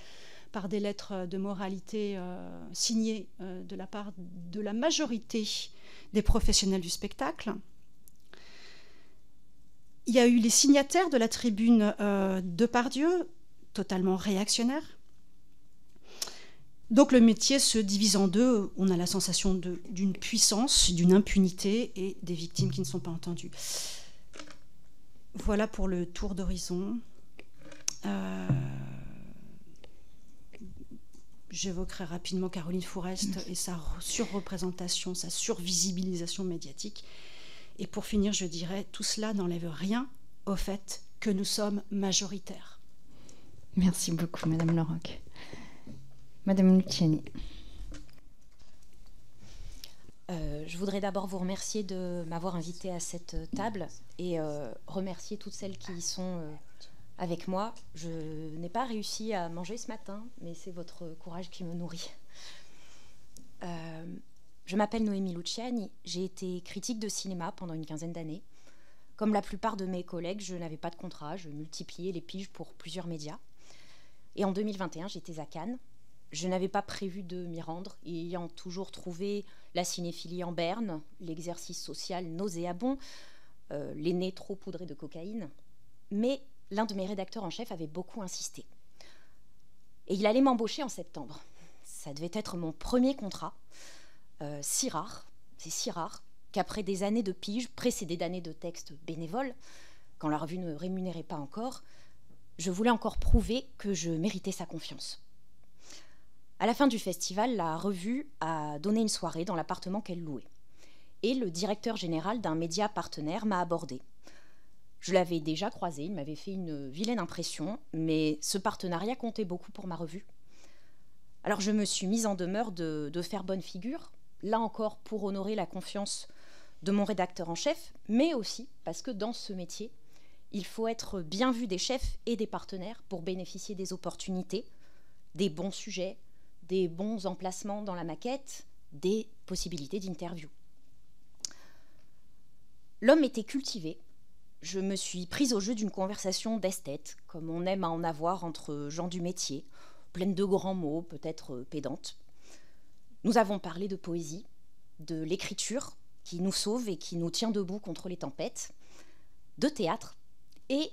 par des lettres de moralité signées de la part de la majorité des professionnels du spectacle. Il y a eu les signataires de la tribune Depardieu, totalement réactionnaires. Donc le métier se divise en deux. On a la sensation d'une puissance, d'une impunité et des victimes qui ne sont pas entendues. Voilà pour le tour d'horizon. J'évoquerai rapidement Caroline Fourest et sa surreprésentation, sa survisibilisation médiatique. Et pour finir, je dirais, tout cela n'enlève rien au fait que nous sommes majoritaires. Merci beaucoup, Madame Leroc. Madame Luciani. Je voudrais d'abord vous remercier de m'avoir invitée à cette table et remercier toutes celles qui sont avec moi. Je n'ai pas réussi à manger ce matin, mais c'est votre courage qui me nourrit. Je m'appelle Noémie Luciani, j'ai été critique de cinéma pendant une quinzaine d'années. Comme la plupart de mes collègues, je n'avais pas de contrat, je multipliais les piges pour plusieurs médias. Et en 2021, j'étais à Cannes. Je n'avais pas prévu de m'y rendre, ayant toujours trouvé la cinéphilie en berne, l'exercice social nauséabond, les nez trop poudrés de cocaïne. Mais l'un de mes rédacteurs en chef avait beaucoup insisté. Et il allait m'embaucher en septembre. Ça devait être mon premier contrat. C'est si rare, qu'après des années de pige, précédées d'années de textes bénévoles, quand la revue ne rémunérait pas encore, je voulais encore prouver que je méritais sa confiance. À la fin du festival, la revue a donné une soirée dans l'appartement qu'elle louait. Et le directeur général d'un média partenaire m'a abordé. Je l'avais déjà croisé, il m'avait fait une vilaine impression, mais ce partenariat comptait beaucoup pour ma revue. Alors je me suis mise en demeure de faire bonne figure, là encore pour honorer la confiance de mon rédacteur en chef, mais aussi parce que dans ce métier, il faut être bien vu des chefs et des partenaires pour bénéficier des opportunités, des bons sujets, des bons emplacements dans la maquette, des possibilités d'interview. L'homme était cultivé. Je me suis prise au jeu d'une conversation d'esthète, comme on aime à en avoir entre gens du métier, pleine de grands mots, peut-être pédantes. Nous avons parlé de poésie, de l'écriture qui nous sauve et qui nous tient debout contre les tempêtes, de théâtre, et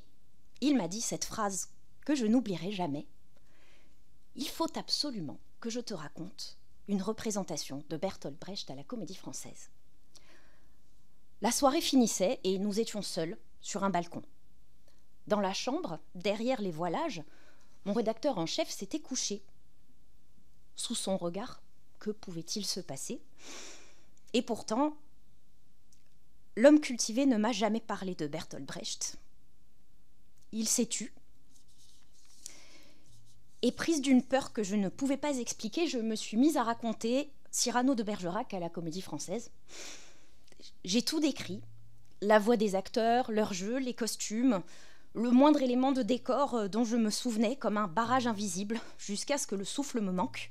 il m'a dit cette phrase que je n'oublierai jamais. « Il faut absolument que je te raconte une représentation de Bertolt Brecht à la Comédie Française. » La soirée finissait et nous étions seuls sur un balcon. Dans la chambre, derrière les voilages, mon rédacteur en chef s'était couché. Sous son regard, que pouvait-il se passer? Et pourtant, l'homme cultivé ne m'a jamais parlé de Bertolt Brecht. Il s'est tu. Et prise d'une peur que je ne pouvais pas expliquer, je me suis mise à raconter Cyrano de Bergerac à la Comédie Française. J'ai tout décrit, la voix des acteurs, leurs jeux, les costumes, le moindre élément de décor dont je me souvenais comme un barrage invisible, jusqu'à ce que le souffle me manque.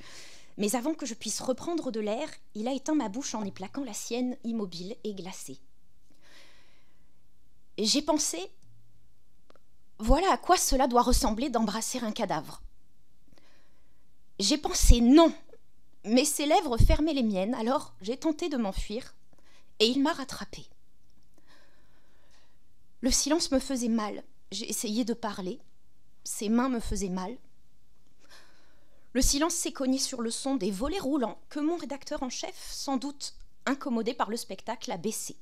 Mais avant que je puisse reprendre de l'air, il a éteint ma bouche en y plaquant la sienne, immobile et glacée. J'ai pensé, voilà à quoi cela doit ressembler d'embrasser un cadavre. J'ai pensé non, mais ses lèvres fermaient les miennes, alors j'ai tenté de m'enfuir, et il m'a rattrapée. Le silence me faisait mal, j'ai essayé de parler, ses mains me faisaient mal. Le silence s'est cogné sur le son des volets roulants que mon rédacteur en chef, sans doute incommodé par le spectacle, a baissé.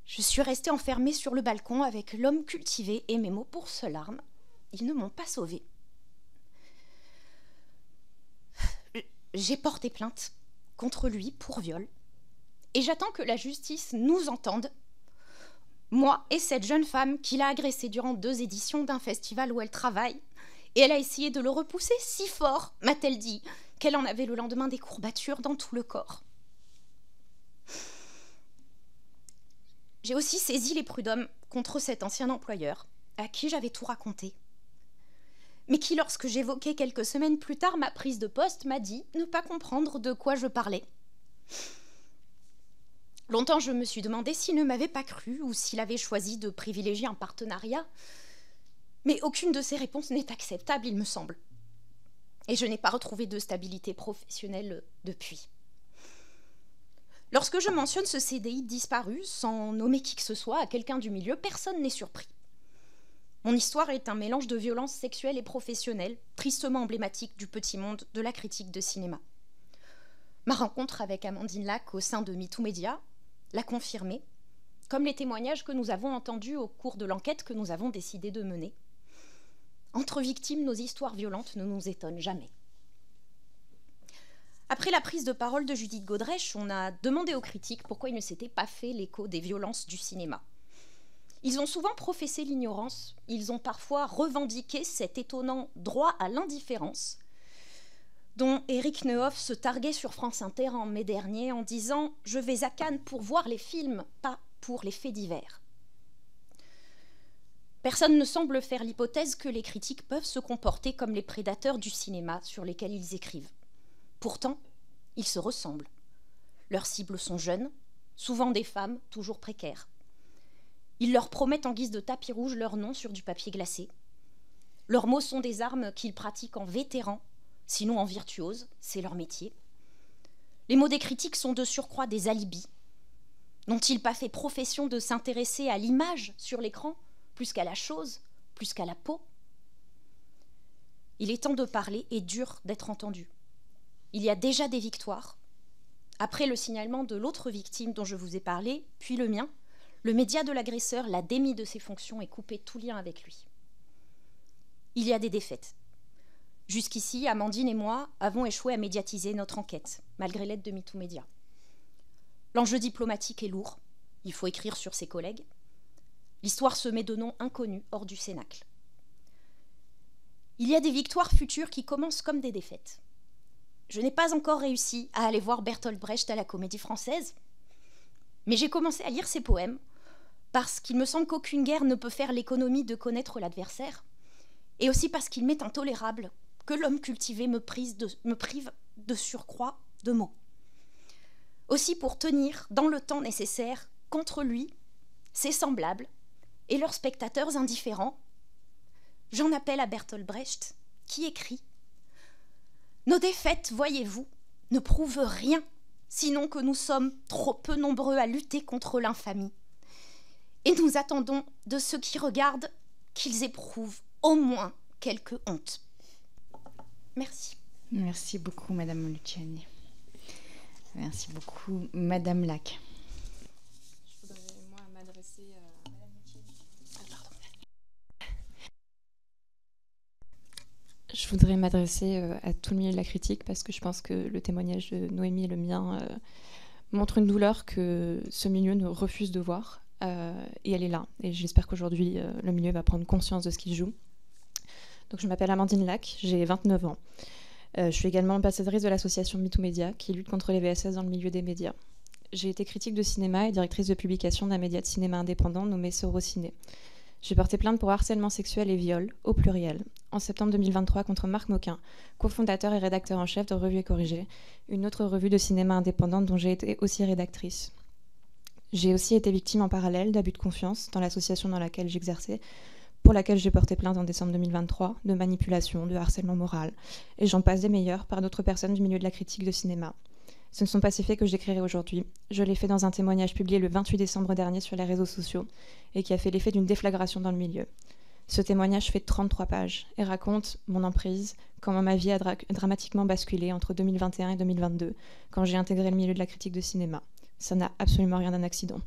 Je suis restée enfermée sur le balcon avec l'homme cultivé et mes mots pour se larmes. Ils ne m'ont pas sauvée. J'ai porté plainte contre lui pour viol et j'attends que la justice nous entende. Moi et cette jeune femme qui l'a agressée durant 2 éditions d'un festival où elle travaille. Et elle a essayé de le repousser si fort, m'a-t-elle dit, qu'elle en avait le lendemain des courbatures dans tout le corps. J'ai aussi saisi les prud'hommes contre cet ancien employeur, à qui j'avais tout raconté. Mais qui, lorsque j'évoquais quelques semaines plus tard ma prise de poste, m'a dit ne pas comprendre de quoi je parlais. Longtemps, je me suis demandé s'il ne m'avait pas cru ou s'il avait choisi de privilégier un partenariat. Mais aucune de ces réponses n'est acceptable, il me semble. Et je n'ai pas retrouvé de stabilité professionnelle depuis. Lorsque je mentionne ce CDI disparu, sans nommer qui que ce soit, à quelqu'un du milieu, personne n'est surpris. Mon histoire est un mélange de violences sexuelles et professionnelles, tristement emblématique du petit monde de la critique de cinéma. Ma rencontre avec Amandine Lac au sein de MeTooMédia l'a confirmé, comme les témoignages que nous avons entendus au cours de l'enquête que nous avons décidé de mener. Entre victimes, nos histoires violentes ne nous étonnent jamais. Après la prise de parole de Judith Godrèche, on a demandé aux critiques pourquoi ils ne s'étaient pas fait l'écho des violences du cinéma. Ils ont souvent professé l'ignorance, ils ont parfois revendiqué cet étonnant droit à l'indifférence dont Éric Neuhoff se targuait sur France Inter en mai dernier en disant « Je vais à Cannes pour voir les films, pas pour les faits divers ». Personne ne semble faire l'hypothèse que les critiques peuvent se comporter comme les prédateurs du cinéma sur lesquels ils écrivent. Pourtant, ils se ressemblent. Leurs cibles sont jeunes, souvent des femmes, toujours précaires. Ils leur promettent en guise de tapis rouge leur nom sur du papier glacé. Leurs mots sont des armes qu'ils pratiquent en vétérans, sinon en virtuoses, c'est leur métier. Les mots des critiques sont de surcroît des alibis. N'ont-ils pas fait profession de s'intéresser à l'image sur l'écran, plus qu'à la chose, plus qu'à la peau? Il est temps de parler et dur d'être entendu. Il y a déjà des victoires. Après le signalement de l'autre victime dont je vous ai parlé, puis le mien, le média de l'agresseur l'a démis de ses fonctions et coupé tout lien avec lui. Il y a des défaites. Jusqu'ici, Amandine et moi avons échoué à médiatiser notre enquête, malgré l'aide de MeTooMédia. L'enjeu diplomatique est lourd, il faut écrire sur ses collègues. L'histoire se met de noms inconnus hors du cénacle. il y a des victoires futures qui commencent comme des défaites. Je n'ai pas encore réussi à aller voir Bertolt Brecht à la Comédie Française, mais j'ai commencé à lire ses poèmes parce qu'il me semble qu'aucune guerre ne peut faire l'économie de connaître l'adversaire, et aussi parce qu'il m'est intolérable que l'homme cultivé me prive de surcroît de mots. Aussi pour tenir dans le temps nécessaire contre lui, ses semblables et leurs spectateurs indifférents, j'en appelle à Bertolt Brecht, qui écrit « Nos défaites, voyez-vous, ne prouvent rien, sinon que nous sommes trop peu nombreux à lutter contre l'infamie. Et nous attendons de ceux qui regardent qu'ils éprouvent au moins quelque honte. » Merci. Merci beaucoup, Madame Luciani. Merci beaucoup, Madame Lac. Je voudrais, moi, m'adresser à Madame Luciani. Je voudrais m'adresser à tout le milieu de la critique parce que je pense que le témoignage de Noémie et le mien montre une douleur que ce milieu ne refuse de voir. Et elle est là. Et j'espère qu'aujourd'hui, le milieu va prendre conscience de ce qu'il joue. Donc, je m'appelle Amandine Lac, j'ai 29 ans. Je suis également ambassadrice de l'association MeToo Media qui lutte contre les VSS dans le milieu des médias. J'ai été critique de cinéma et directrice de publication d'un média de cinéma indépendant nommé Sorociné. J'ai porté plainte pour harcèlement sexuel et viol, au pluriel, en septembre 2023 contre Marc Moquin, cofondateur et rédacteur en chef de Revue et Corrigée, une autre revue de cinéma indépendante dont j'ai été aussi rédactrice. J'ai aussi été victime en parallèle d'abus de confiance dans l'association dans laquelle j'exerçais, pour laquelle j'ai porté plainte en décembre 2023, de manipulation, de harcèlement moral, et j'en passe des meilleurs par d'autres personnes du milieu de la critique de cinéma. Ce ne sont pas ces faits que je décrirai aujourd'hui. Je l'ai fait dans un témoignage publié le 28 décembre dernier sur les réseaux sociaux et qui a fait l'effet d'une déflagration dans le milieu. Ce témoignage fait 33 pages et raconte mon emprise, comment ma vie a dramatiquement basculé entre 2021 et 2022, quand j'ai intégré le milieu de la critique de cinéma. Ça n'a absolument rien d'un accident.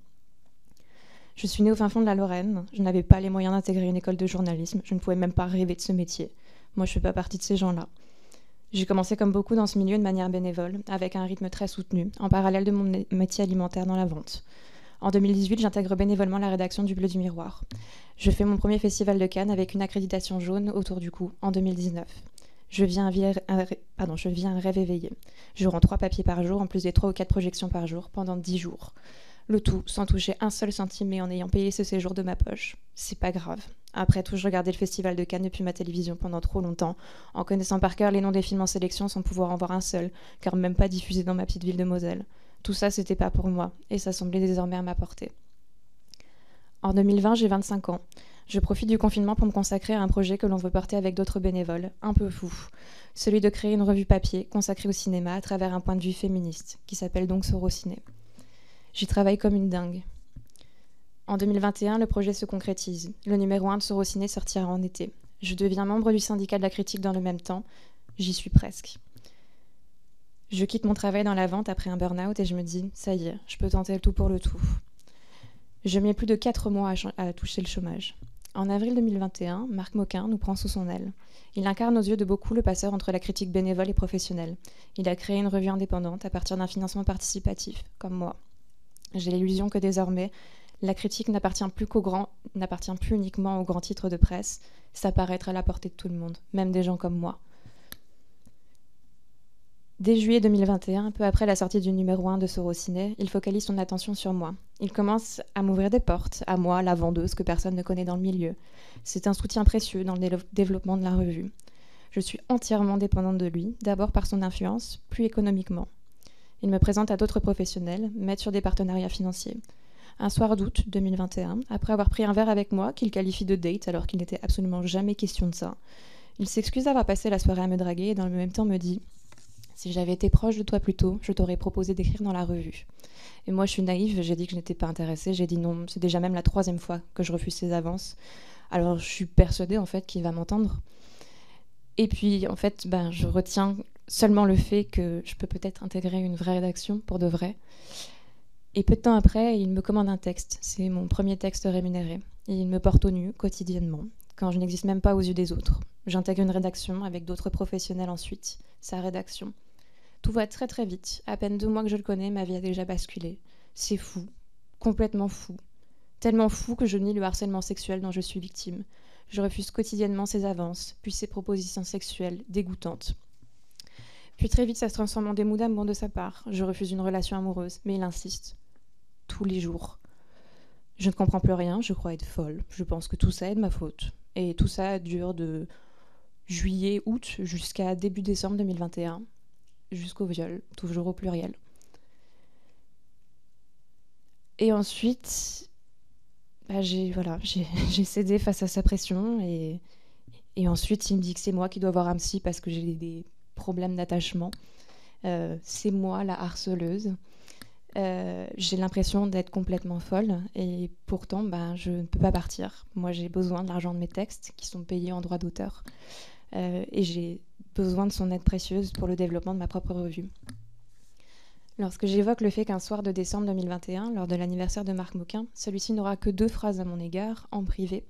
Je suis née au fin fond de la Lorraine, je n'avais pas les moyens d'intégrer une école de journalisme, je ne pouvais même pas rêver de ce métier. Moi, je ne fais pas partie de ces gens-là. J'ai commencé comme beaucoup dans ce milieu de manière bénévole, avec un rythme très soutenu, en parallèle de mon métier alimentaire dans la vente. En 2018, j'intègre bénévolement la rédaction du Bleu du Miroir. Je fais mon premier festival de Cannes avec une accréditation jaune autour du cou, en 2019. Je vis un rêve éveillé. Je rends 3 papiers par jour, en plus des 3 ou 4 projections par jour, pendant 10 jours. Le tout sans toucher un seul centime et en ayant payé ce séjour de ma poche. C'est pas grave. Après tout, je regardais le festival de Cannes depuis ma télévision pendant trop longtemps, en connaissant par cœur les noms des films en sélection sans pouvoir en voir un seul, car même pas diffusé dans ma petite ville de Moselle. Tout ça, c'était pas pour moi, et ça semblait désormais à ma portée. En 2020, j'ai 25 ans. Je profite du confinement pour me consacrer à un projet que l'on veut porter avec d'autres bénévoles, un peu fou. Celui de créer une revue papier consacrée au cinéma à travers un point de vue féministe, qui s'appelle donc Sorociné. J'y travaille comme une dingue. En 2021, le projet se concrétise. Le numéro 1 de Sorociné sortira en été. Je deviens membre du syndicat de la critique dans le même temps. J'y suis presque. Je quitte mon travail dans la vente après un burn-out et je me dis, ça y est, je peux tenter le tout pour le tout. Je mets plus de 4 mois à toucher le chômage. En avril 2021, Marc Moquin nous prend sous son aile. Il incarne aux yeux de beaucoup le passeur entre la critique bénévole et professionnelle. Il a créé une revue indépendante à partir d'un financement participatif, comme moi. J'ai l'illusion que désormais, la critique n'appartient plus uniquement aux grands titres de presse, ça paraît être à la portée de tout le monde, même des gens comme moi. Dès juillet 2021, peu après la sortie du numéro 1 de Sorociné, il focalise son attention sur moi. Il commence à m'ouvrir des portes, à moi, la vendeuse que personne ne connaît dans le milieu. C'est un soutien précieux dans le développement de la revue. Je suis entièrement dépendante de lui, d'abord par son influence, puis économiquement. Il me présente à d'autres professionnels, m'aide sur des partenariats financiers. Un soir d'août 2021, après avoir pris un verre avec moi, qu'il qualifie de date alors qu'il n'était absolument jamais question de ça, il s'excuse d'avoir passé la soirée à me draguer et dans le même temps me dit « Si j'avais été proche de toi plus tôt, je t'aurais proposé d'écrire dans la revue. » Et moi je suis naïve, j'ai dit que je n'étais pas intéressée, j'ai dit non, c'est déjà même la 3e fois que je refuse ses avances. Alors je suis persuadée en fait qu'il va m'entendre. Et puis en fait, je retiens seulement le fait que je peux peut-être intégrer une vraie rédaction pour de vrai. Et peu de temps après, il me commande un texte. C'est mon premier texte rémunéré. Et il me porte au nu quotidiennement, quand je n'existe même pas aux yeux des autres. J'intègre une rédaction avec d'autres professionnels ensuite. Sa rédaction. Tout va très très vite. À peine 2 mois que je le connais, ma vie a déjà basculé. C'est fou. Complètement fou. Tellement fou que je nie le harcèlement sexuel dont je suis victime. Je refuse quotidiennement ses avances, puis ses propositions sexuelles dégoûtantes. Puis très vite, ça se transforme en démon d'amour de sa part. Je refuse une relation amoureuse, mais il insiste. Tous les jours. Je ne comprends plus rien, je crois être folle. Je pense que tout ça est de ma faute. Et tout ça dure de juillet, août, jusqu'à début décembre 2021, jusqu'au viol, toujours au pluriel. Et ensuite, j'ai cédé face à sa pression. Et ensuite, il me dit que c'est moi qui dois voir un psy parce que j'ai des problèmes d'attachement. C'est moi la harceleuse. J'ai l'impression d'être complètement folle et pourtant je ne peux pas partir. Moi j'ai besoin de l'argent de mes textes qui sont payés en droit d'auteur et j'ai besoin de son aide précieuse pour le développement de ma propre revue. Lorsque j'évoque le fait qu'un soir de décembre 2021, lors de l'anniversaire de Marc Moquin, celui-ci n'aura que 2 phrases à mon égard, en privé.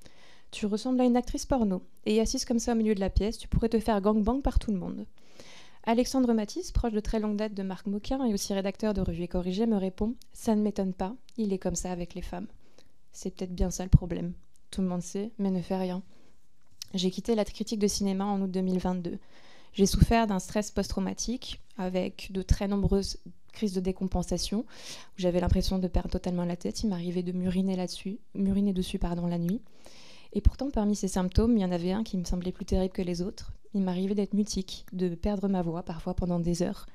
Tu ressembles à une actrice porno et assise comme ça au milieu de la pièce, tu pourrais te faire gangbang par tout le monde. Alexandre Matisse, proche de très longue date de Marc Moquin et aussi rédacteur de Revue et Corrigée, me répond « Ça ne m'étonne pas, il est comme ça avec les femmes. » C'est peut-être bien ça le problème. Tout le monde sait, mais ne fait rien. J'ai quitté la critique de cinéma en août 2022. J'ai souffert d'un stress post-traumatique avec de très nombreuses crises de décompensation où j'avais l'impression de perdre totalement la tête. Il m'arrivait de muriner dessus la nuit. Et pourtant, parmi ces symptômes, il y en avait un qui me semblait plus terrible que les autres. Il m'arrivait d'être mutique, de perdre ma voix, parfois pendant des heures.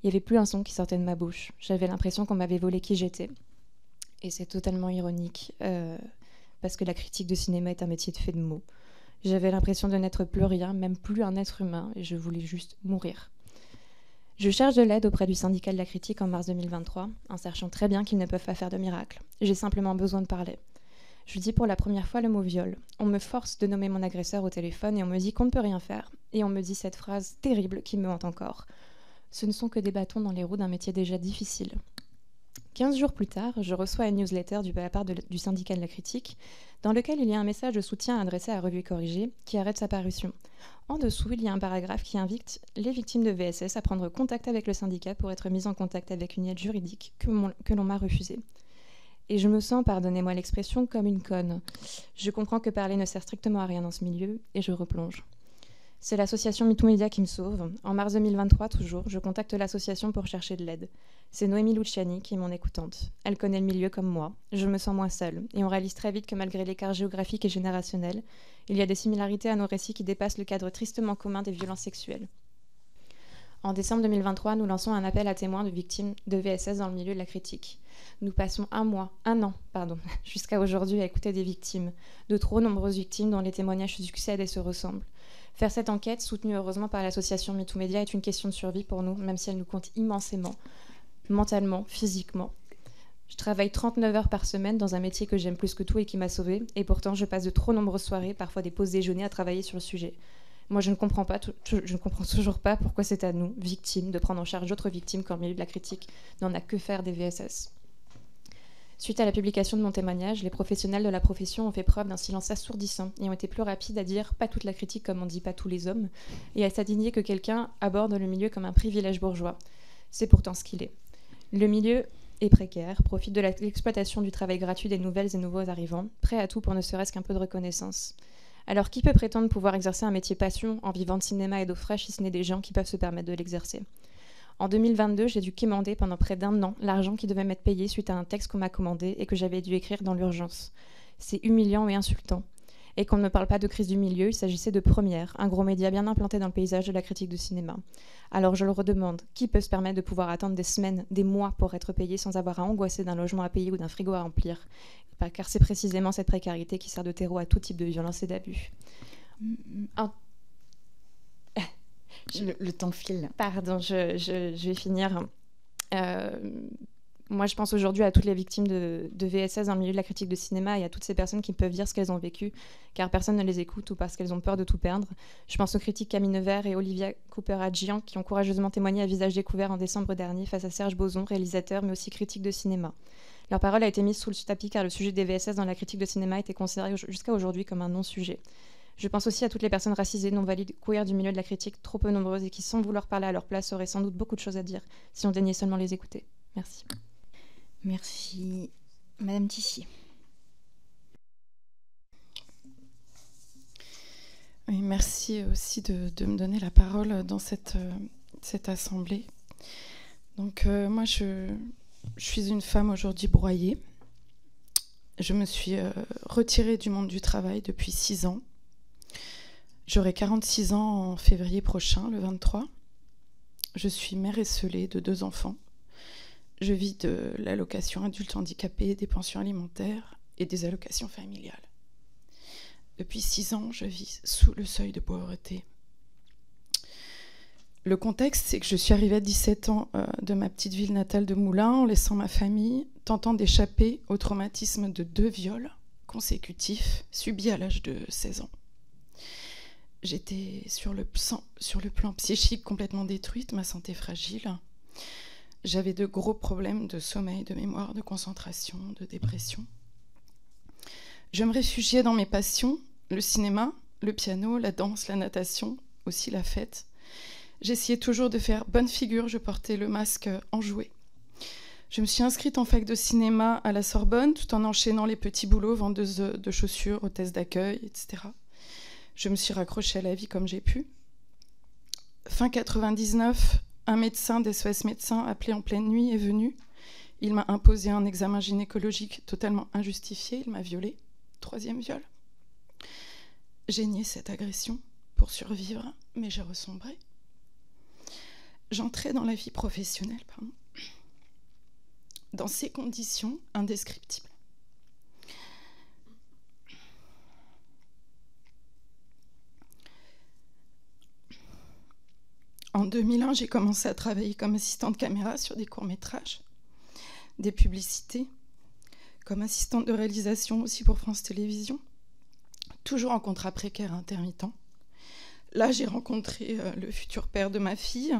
Il n'y avait plus un son qui sortait de ma bouche. J'avais l'impression qu'on m'avait volé qui j'étais. Et c'est totalement ironique, parce que la critique de cinéma est un métier de fait de mots. J'avais l'impression de n'être plus rien, même plus un être humain, et je voulais juste mourir. Je cherche de l'aide auprès du syndicat de la critique en mars 2023, en sachant très bien qu'ils ne peuvent pas faire de miracle. J'ai simplement besoin de parler. Je dis pour la première fois le mot viol. On me force de nommer mon agresseur au téléphone et on me dit qu'on ne peut rien faire. Et on me dit cette phrase terrible qui me hante encore. Ce ne sont que des bâtons dans les roues d'un métier déjà difficile. 15 jours plus tard, je reçois une newsletter de la part du syndicat de la critique, dans lequel il y a un message de soutien adressé à Revue et Corrigée qui arrête sa parution. En dessous, il y a un paragraphe qui invite les victimes de VSS à prendre contact avec le syndicat pour être mises en contact avec une aide juridique que l'on m'a refusée. Et je me sens, pardonnez-moi l'expression, comme une conne. Je comprends que parler ne sert strictement à rien dans ce milieu, et je replonge. C'est l'association MeToo Media qui me sauve. En mars 2023, toujours, je contacte l'association pour chercher de l'aide. C'est Noémie Luciani qui est mon écoutante. Elle connaît le milieu comme moi. Je me sens moins seule, et on réalise très vite que malgré l'écart géographique et générationnel, il y a des similarités à nos récits qui dépassent le cadre tristement commun des violences sexuelles. En décembre 2023, nous lançons un appel à témoins de victimes de VSS dans le milieu de la critique. Nous passons un an, jusqu'à aujourd'hui à écouter des victimes, de trop nombreuses victimes dont les témoignages se succèdent et se ressemblent. Faire cette enquête, soutenue heureusement par l'association MeToo Media, est une question de survie pour nous, même si elle nous compte immensément, mentalement, physiquement. Je travaille 39 heures par semaine dans un métier que j'aime plus que tout et qui m'a sauvée, et pourtant je passe de trop nombreuses soirées, parfois des pauses déjeuner, à travailler sur le sujet. Moi, je ne comprends toujours pas pourquoi c'est à nous, victimes, de prendre en charge d'autres victimes quand le milieu de la critique n'en a que faire des VSS. Suite à la publication de mon témoignage, les professionnels de la profession ont fait preuve d'un silence assourdissant et ont été plus rapides à dire « pas toute la critique comme on dit pas tous les hommes » et à s'indigner que quelqu'un aborde le milieu comme un privilège bourgeois. C'est pourtant ce qu'il est. Le milieu est précaire, profite de l'exploitation du travail gratuit des nouvelles et nouveaux arrivants, prêt à tout pour ne serait-ce qu'un peu de reconnaissance. Alors qui peut prétendre pouvoir exercer un métier passion en vivant de cinéma et d'eau fraîche si ce n'est des gens qui peuvent se permettre de l'exercer ? En 2022, j'ai dû quémander pendant près d'1 an l'argent qui devait m'être payé suite à un texte qu'on m'a commandé et que j'avais dû écrire dans l'urgence. C'est humiliant et insultant. Et qu'on ne me parle pas de crise du milieu, il s'agissait de Première, un gros média bien implanté dans le paysage de la critique de cinéma. Alors je le redemande, qui peut se permettre de pouvoir attendre des semaines, des mois pour être payé sans avoir à angoisser d'un logement à payer ou d'un frigo à remplir ? Car c'est précisément cette précarité qui sert de terreau à tout type de violence et d'abus. Le temps file. Pardon, je vais finir. Moi, je pense aujourd'hui à toutes les victimes de VSS dans le milieu de la critique de cinéma et à toutes ces personnes qui peuvent dire ce qu'elles ont vécu, car personne ne les écoute ou parce qu'elles ont peur de tout perdre. Je pense aux critiques Camille Nevers et Olivia Cooper-Adjian qui ont courageusement témoigné à visage découvert en décembre dernier face à Serge Boson, réalisateur, mais aussi critique de cinéma. Leur parole a été mise sous le tapis car le sujet des VSS dans la critique de cinéma était considéré jusqu'à aujourd'hui comme un non-sujet. Je pense aussi à toutes les personnes racisées, non valides, queer du milieu de la critique, trop peu nombreuses et qui, sans vouloir parler à leur place, auraient sans doute beaucoup de choses à dire si on daignait seulement les écouter. Merci. Merci. Madame Tissier. Et merci aussi de me donner la parole dans cette assemblée. Donc moi, je suis une femme aujourd'hui broyée. Je me suis retirée du monde du travail depuis 6 ans. J'aurai 46 ans en février prochain, le 23. Je suis mère esseulée de 2 enfants. Je vis de l'allocation adulte handicapé, des pensions alimentaires et des allocations familiales. Depuis 6 ans, je vis sous le seuil de pauvreté. Le contexte, c'est que je suis arrivée à 17 ans de ma petite ville natale de Moulins, en laissant ma famille, tentant d'échapper au traumatisme de 2 viols consécutifs subis à l'âge de 16 ans. J'étais sur le plan psychique complètement détruite, ma santé fragile. J'avais de gros problèmes de sommeil, de mémoire, de concentration, de dépression. Je me réfugiais dans mes passions, le cinéma, le piano, la danse, la natation, aussi la fête. J'essayais toujours de faire bonne figure, je portais le masque enjoué. Je me suis inscrite en fac de cinéma à la Sorbonne, tout en enchaînant les petits boulots, vendeuse de chaussures, hôtesse d'accueil, etc. Je me suis raccrochée à la vie comme j'ai pu. Fin 99, un médecin des SOS médecins appelé en pleine nuit est venu. Il m'a imposé un examen gynécologique totalement injustifié. Il m'a violée. 3e viol. J'ai nié cette agression pour survivre, mais j'ai ressombré. J'entrais dans la vie professionnelle, dans ces conditions indescriptibles. En 2001, j'ai commencé à travailler comme assistante caméra sur des courts-métrages, des publicités, comme assistante de réalisation aussi pour France Télévisions, toujours en contrat précaire intermittent. Là, j'ai rencontré le futur père de ma fille,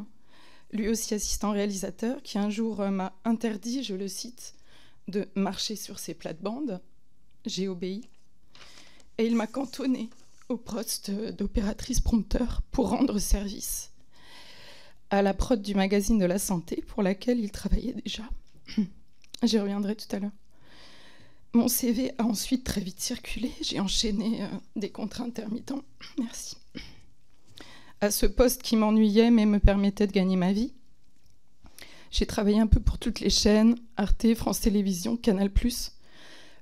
lui aussi assistant réalisateur, qui un jour m'a interdit, je le cite, de marcher sur ses plates-bandes. J'ai obéi. Et il m'a cantonnée au poste d'opératrice prompteur pour rendre service à la prod du magazine de la santé pour laquelle il travaillait déjà. J'y reviendrai tout à l'heure. Mon CV a ensuite très vite circulé. J'ai enchaîné des contrats intermittents. Merci. À ce poste qui m'ennuyait mais me permettait de gagner ma vie. J'ai travaillé un peu pour toutes les chaînes, Arte, France Télévisions, Canal+.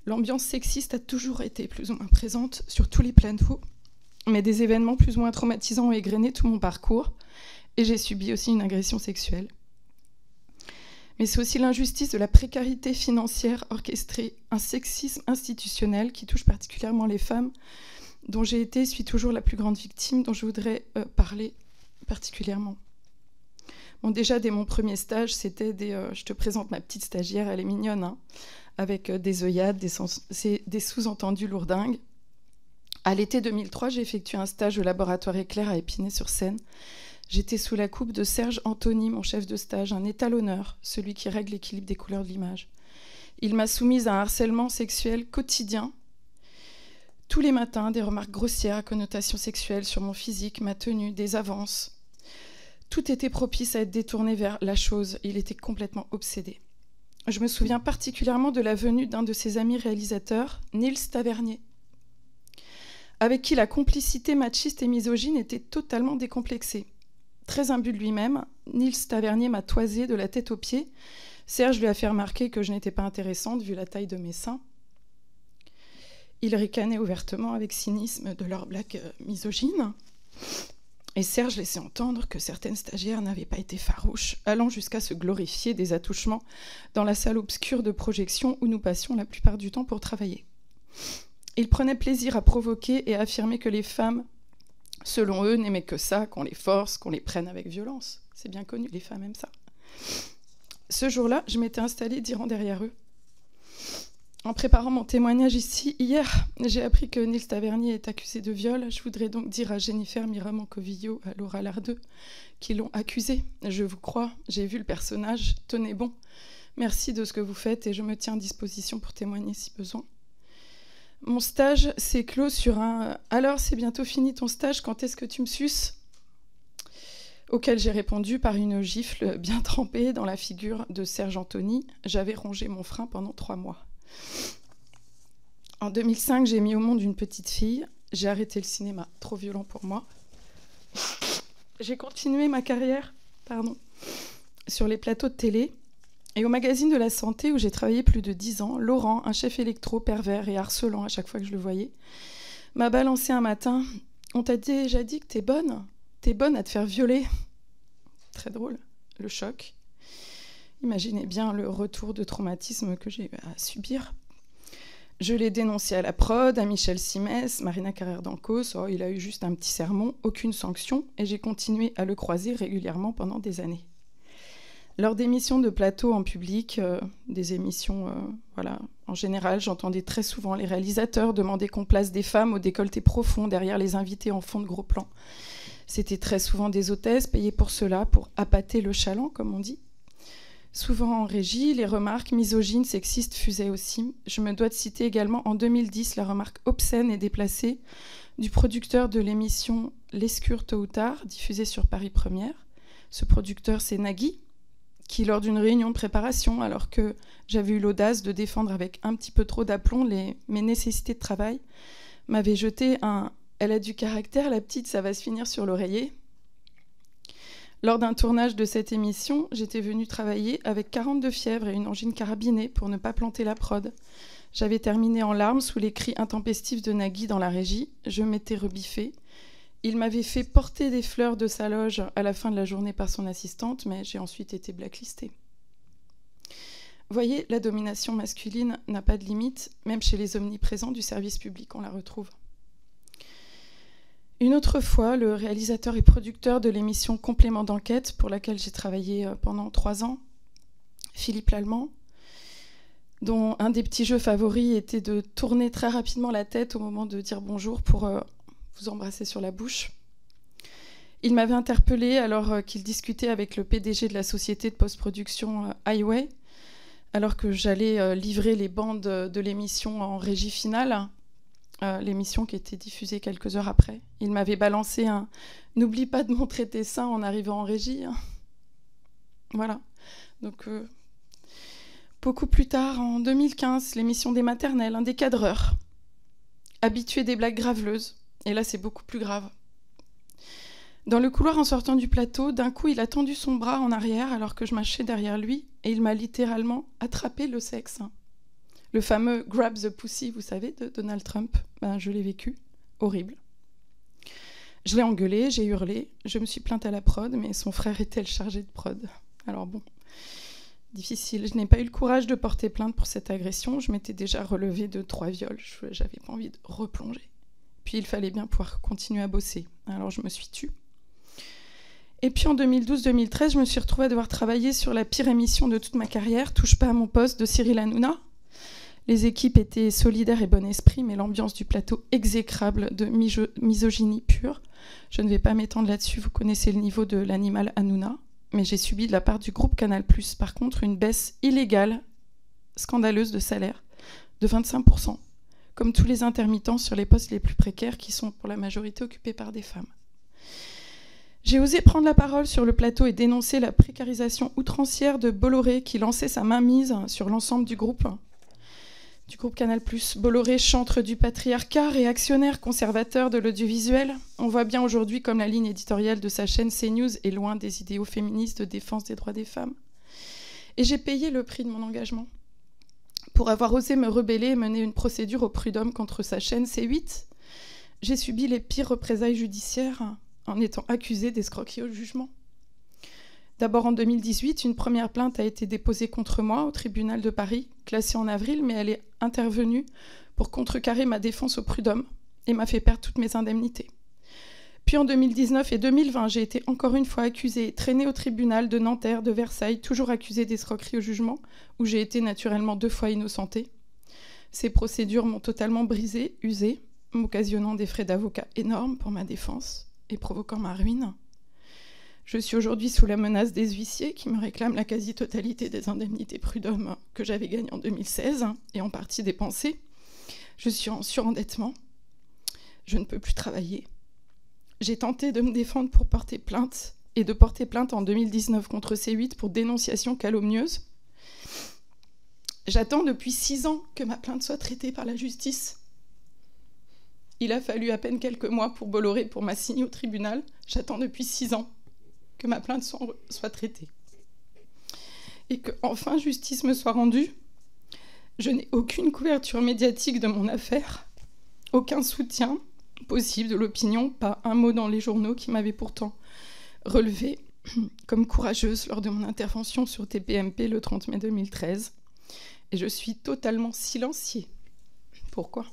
L'ambiance sexiste a toujours été plus ou moins présente sur tous les plateaux, mais des événements plus ou moins traumatisants ont égrené tout mon parcours et j'ai subi aussi une agression sexuelle. Mais c'est aussi l'injustice de la précarité financière orchestrée, un sexisme institutionnel qui touche particulièrement les femmes, dont j'ai été et suis toujours la plus grande victime, dont je voudrais parler particulièrement. Bon, déjà, dès mon premier stage, c'était je te présente ma petite stagiaire, elle est mignonne, hein, avec des œillades, des sous-entendus lourdingues. À l'été 2003, j'ai effectué un stage au laboratoire Éclair à Épinay-sur-Seine. J'étais sous la coupe de Serge Anthony, mon chef de stage, un étalonneur, celui qui règle l'équilibre des couleurs de l'image. Il m'a soumise à un harcèlement sexuel quotidien. Tous les matins, des remarques grossières à connotation sexuelle sur mon physique, ma tenue, des avances. Tout était propice à être détourné vers la chose. Il était complètement obsédé. Je me souviens particulièrement de la venue d'un de ses amis réalisateurs, Nils Tavernier, avec qui la complicité machiste et misogyne était totalement décomplexée. Très imbu de lui-même, Nils Tavernier m'a toisé de la tête aux pieds. Serge lui a fait remarquer que je n'étais pas intéressante vu la taille de mes seins. Il ricanait ouvertement avec cynisme de leurs blagues misogynes. Et Serge laissait entendre que certaines stagiaires n'avaient pas été farouches, allant jusqu'à se glorifier des attouchements dans la salle obscure de projection où nous passions la plupart du temps pour travailler. Il prenait plaisir à provoquer et à affirmer que les femmes, selon eux, n'aimaient que ça, qu'on les force, qu'on les prenne avec violence. C'est bien connu, les femmes aiment ça. Ce jour-là, je m'étais installée 10 rangs derrière eux. En préparant mon témoignage ici, hier, j'ai appris que Nils Tavernier est accusé de viol. Je voudrais donc dire à Jennifer Miramoncovillo, à Laura Lardeux, qui l'ont accusé. Je vous crois, j'ai vu le personnage, tenez bon. Merci de ce que vous faites et je me tiens à disposition pour témoigner si besoin. Mon stage s'est clos sur un « Alors, c'est bientôt fini ton stage, quand est-ce que tu me suces ?» auquel j'ai répondu par une gifle bien trempée dans la figure de Serge Anthony. J'avais rongé mon frein pendant 3 mois. En 2005, j'ai mis au monde une petite fille. j'ai arrêté le cinéma, trop violent pour moi. J'ai continué ma carrière sur les plateaux de télé et au magazine de la santé où j'ai travaillé plus de 10 ans. Laurent, un chef électro pervers et harcelant à chaque fois que je le voyais, m'a balancé un matin. On t'a déjà dit que t'es bonne à te faire violer. Très drôle, le choc. Imaginez bien le retour de traumatisme que j'ai à subir. Je l'ai dénoncé à la prod, à Michel Simès, Marina Carrère d'Ancos. Oh, il a eu juste un petit sermon, aucune sanction, et j'ai continué à le croiser régulièrement pendant des années. Lors d'émissions de plateau en public, des émissions, en général, j'entendais très souvent les réalisateurs demander qu'on place des femmes au décolleté profond derrière les invités en fond de gros plan. C'était très souvent des hôtesses payées pour cela, pour appâter le chaland, comme on dit. Souvent en régie, les remarques misogynes, sexistes fusaient aussi. Je me dois de citer également en 2010 la remarque obscène et déplacée du producteur de l'émission L'Escure tôt ou tard, diffusée sur Paris Première. Ce producteur, c'est Nagui, qui, lors d'une réunion de préparation, alors que j'avais eu l'audace de défendre avec un petit peu trop d'aplomb mes nécessités de travail, m'avait jeté un « elle a du caractère, la petite, ça va se finir sur l'oreiller ». Lors d'un tournage de cette émission, j'étais venue travailler avec 42 fièvres et une angine carabinée pour ne pas planter la prod. J'avais terminé en larmes sous les cris intempestifs de Nagui dans la régie. Je m'étais rebiffée. Il m'avait fait porter des fleurs de sa loge à la fin de la journée par son assistante, mais j'ai ensuite été blacklistée. Voyez, la domination masculine n'a pas de limite, même chez les omniprésents du service public, on la retrouve. Une autre fois, le réalisateur et producteur de l'émission Complément d'enquête, pour laquelle j'ai travaillé pendant 3 ans, Philippe Lallemand, dont un des petits jeux favoris était de tourner très rapidement la tête au moment de dire bonjour pour vous embrasser sur la bouche. Il m'avait interpellée alors qu'il discutait avec le PDG de la société de post-production Highway, alors que j'allais livrer les bandes de l'émission en régie finale, l'émission qui était diffusée quelques heures après. Il m'avait balancé un « n'oublie pas de montrer tes seins en arrivant en régie ». Voilà. Donc, beaucoup plus tard, en 2015, l'émission des maternelles, un des cadreurs, habitué des blagues graveleuses. Et là, c'est beaucoup plus grave. Dans le couloir en sortant du plateau, d'un coup, il a tendu son bras en arrière alors que je marchais derrière lui et il m'a littéralement attrapé le sexe. Le fameux « grab the pussy », vous savez, de Donald Trump. Je l'ai vécu. Horrible. Je l'ai engueulé, j'ai hurlé. Je me suis plainte à la prod, mais son frère était le chargé de prod. Alors bon, difficile. Je n'ai pas eu le courage de porter plainte pour cette agression. Je m'étais déjà relevée de 3 viols. Je n'avais pas envie de replonger. Puis il fallait bien pouvoir continuer à bosser. Alors je me suis tue. Et puis en 2012-2013, je me suis retrouvée à devoir travailler sur la pire émission de toute ma carrière, Touche pas à mon poste, de Cyril Hanouna. Les équipes étaient solidaires et bon esprit, mais l'ambiance du plateau exécrable de misogynie pure. Je ne vais pas m'étendre là-dessus, vous connaissez le niveau de l'animal Hanouna, mais j'ai subi de la part du groupe Canal+, par contre, une baisse illégale, scandaleuse de salaire, de 25%, comme tous les intermittents sur les postes les plus précaires qui sont pour la majorité occupés par des femmes. J'ai osé prendre la parole sur le plateau et dénoncer la précarisation outrancière de Bolloré qui lançait sa mainmise sur l'ensemble du groupe Canal+. Bolloré, chantre du patriarcat, réactionnaire, conservateur de l'audiovisuel. On voit bien aujourd'hui comme la ligne éditoriale de sa chaîne CNews est loin des idéaux féministes de défense des droits des femmes. Et j'ai payé le prix de mon engagement. Pour avoir osé me rebeller et mener une procédure au prud'homme contre sa chaîne C8, j'ai subi les pires représailles judiciaires en étant accusée d'escroquerie au jugement. D'abord en 2018, une première plainte a été déposée contre moi au tribunal de Paris, classée en avril, mais elle est intervenue pour contrecarrer ma défense au prud'homme et m'a fait perdre toutes mes indemnités. Puis en 2019 et 2020, j'ai été encore une fois accusée et traînée au tribunal de Nanterre, de Versailles, toujours accusée d'escroquerie au jugement, où j'ai été naturellement 2 fois innocentée. Ces procédures m'ont totalement brisée, usée, m'occasionnant des frais d'avocat énormes pour ma défense et provoquant ma ruine. Je suis aujourd'hui sous la menace des huissiers qui me réclament la quasi-totalité des indemnités prud'homme que j'avais gagnées en 2016 et en partie dépensées. Je suis en surendettement. Je ne peux plus travailler. J'ai tenté de me défendre pour porter plainte et de porter plainte en 2019 contre C8 pour dénonciation calomnieuse. J'attends depuis 6 ans que ma plainte soit traitée par la justice. Il a fallu à peine quelques mois pour Bolloré pour m'assigner au tribunal. J'attends depuis 6 ans que ma plainte soit traitée. Et que enfin justice me soit rendue. Je n'ai aucune couverture médiatique de mon affaire, aucun soutien possible de l'opinion, pas un mot dans les journaux qui m'avaient pourtant relevée comme courageuse lors de mon intervention sur TPMP le 30 mai 2013. Et je suis totalement silenciée. Pourquoi ?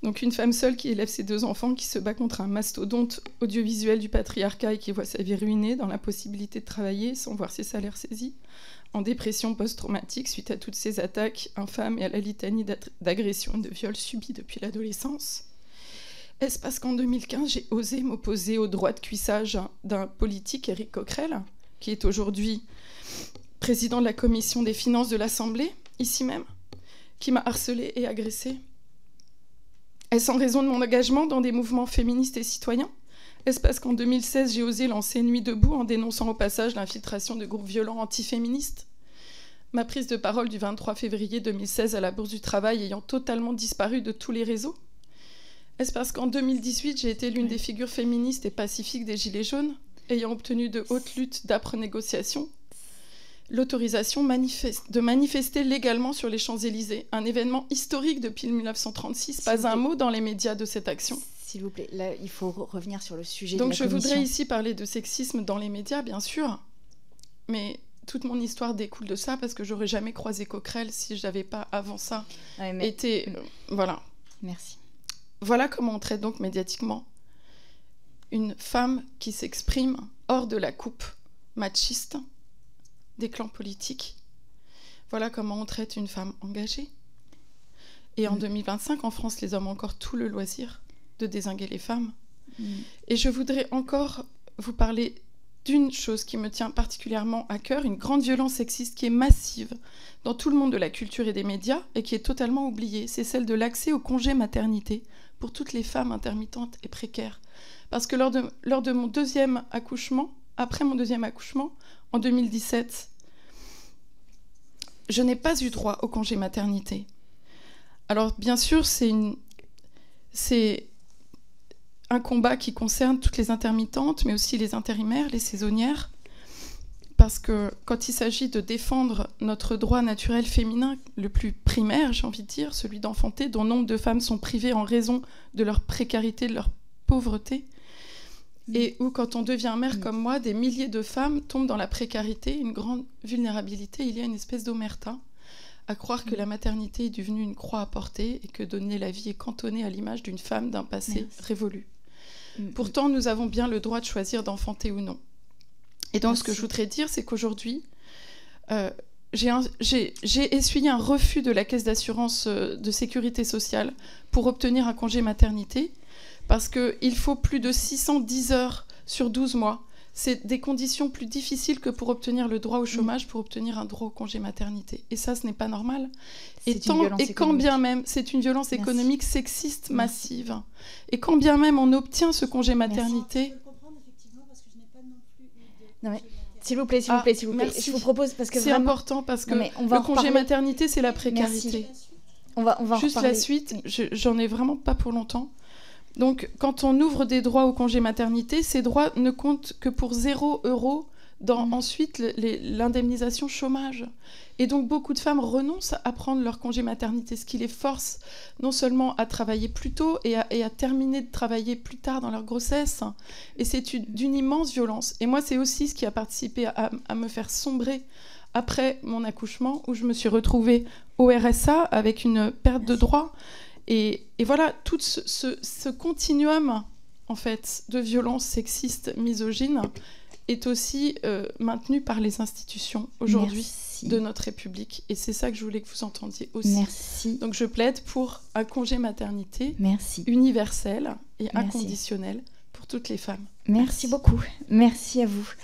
Donc une femme seule qui élève ses 2 enfants, qui se bat contre un mastodonte audiovisuel du patriarcat et qui voit sa vie ruinée dans l'impossibilité de travailler sans voir ses salaires saisis, en dépression post-traumatique suite à toutes ces attaques infâmes et à la litanie d'agressions et de viols subis depuis l'adolescence. Est-ce parce qu'en 2015, j'ai osé m'opposer au droit de cuissage d'un politique, Éric Coquerel, qui est aujourd'hui président de la commission des finances de l'Assemblée, ici même, qui m'a harcelée et agressée? Est-ce en raison de mon engagement dans des mouvements féministes et citoyens? Est-ce parce qu'en 2016, j'ai osé lancer Nuit debout en dénonçant au passage l'infiltration de groupes violents antiféministes? Ma prise de parole du 23 février 2016 à la Bourse du Travail ayant totalement disparu de tous les réseaux? Est-ce parce qu'en 2018, j'ai été l'une des figures féministes et pacifiques des Gilets jaunes, ayant obtenu de hautes luttes d'âpres négociations l'autorisation de manifester légalement sur les Champs-Élysées, un événement historique depuis 1936, pas un mot dans les médias de cette action. S'il vous plaît, là, il faut revenir sur le sujet Donc de la commission. je voudrais ici parler de sexisme dans les médias, bien sûr, mais toute mon histoire découle de ça, parce que j'aurais jamais croisé Coquerel si je n'avais pas, avant ça, été... voilà. Merci. Voilà comment on traite donc médiatiquement une femme qui s'exprime hors de la coupe machiste des clans politiques. Voilà comment on traite une femme engagée. Et en 2025, en France, les hommes ont encore tout le loisir de dézinguer les femmes. Et je voudrais encore vous parler d'une chose qui me tient particulièrement à cœur, une grande violence sexiste qui est massive dans tout le monde de la culture et des médias et qui est totalement oubliée. C'est celle de l'accès au congé maternité pour toutes les femmes intermittentes et précaires. Parce que lors de mon 2e accouchement, après mon 2e accouchement, en 2017, je n'ai pas eu droit au congé maternité. Alors, bien sûr, c'est un combat qui concerne toutes les intermittentes, mais aussi les intérimaires, les saisonnières, parce que quand il s'agit de défendre notre droit naturel féminin, le plus primaire, j'ai envie de dire, celui d'enfanter, dont nombre de femmes sont privées en raison de leur précarité, de leur pauvreté, et où, quand on devient mère comme moi, des milliers de femmes tombent dans la précarité, une grande vulnérabilité. Il y a une espèce d'omerta, à croire que la maternité est devenue une croix à porter et que donner la vie est cantonné à l'image d'une femme d'un passé révolu. Pourtant, nous avons bien le droit de choisir d'enfanter ou non. Et donc, ce que je voudrais dire, c'est qu'aujourd'hui, j'ai essuyé un refus de la Caisse d'assurance de sécurité sociale pour obtenir un congé maternité, parce qu'il faut plus de 610 heures sur 12 mois. C'est des conditions plus difficiles que pour obtenir le droit au chômage, pour obtenir un droit au congé maternité. Et ça, ce n'est pas normal. Et quand bien même, c'est une violence économique sexiste massive. Et quand bien même on obtient ce congé maternité... Je peux le comprendre, effectivement, parce que je n'ai pas non plus eu de... Non, mais... S'il vous plaît, s'il vous plaît. Je vous propose, parce que c'est vraiment... important, parce que le congé maternité, c'est la précarité. On va juste la suite, j'en ai vraiment pas pour longtemps. Donc, quand on ouvre des droits au congé maternité, ces droits ne comptent que pour 0 € dans ensuite l'indemnisation chômage. Et donc, beaucoup de femmes renoncent à prendre leur congé maternité, ce qui les force non seulement à travailler plus tôt et à terminer de travailler plus tard dans leur grossesse. Et c'est d'une immense violence. Et moi, c'est aussi ce qui a participé à me faire sombrer après mon accouchement, où je me suis retrouvée au RSA avec une perte de droits. Et voilà, tout ce continuum, en fait, de violence sexiste, misogyne, est aussi maintenu par les institutions aujourd'hui de notre République. Et c'est ça que je voulais que vous entendiez aussi. Merci. Donc je plaide pour un congé maternité universel et inconditionnel pour toutes les femmes. Merci beaucoup. Merci à vous.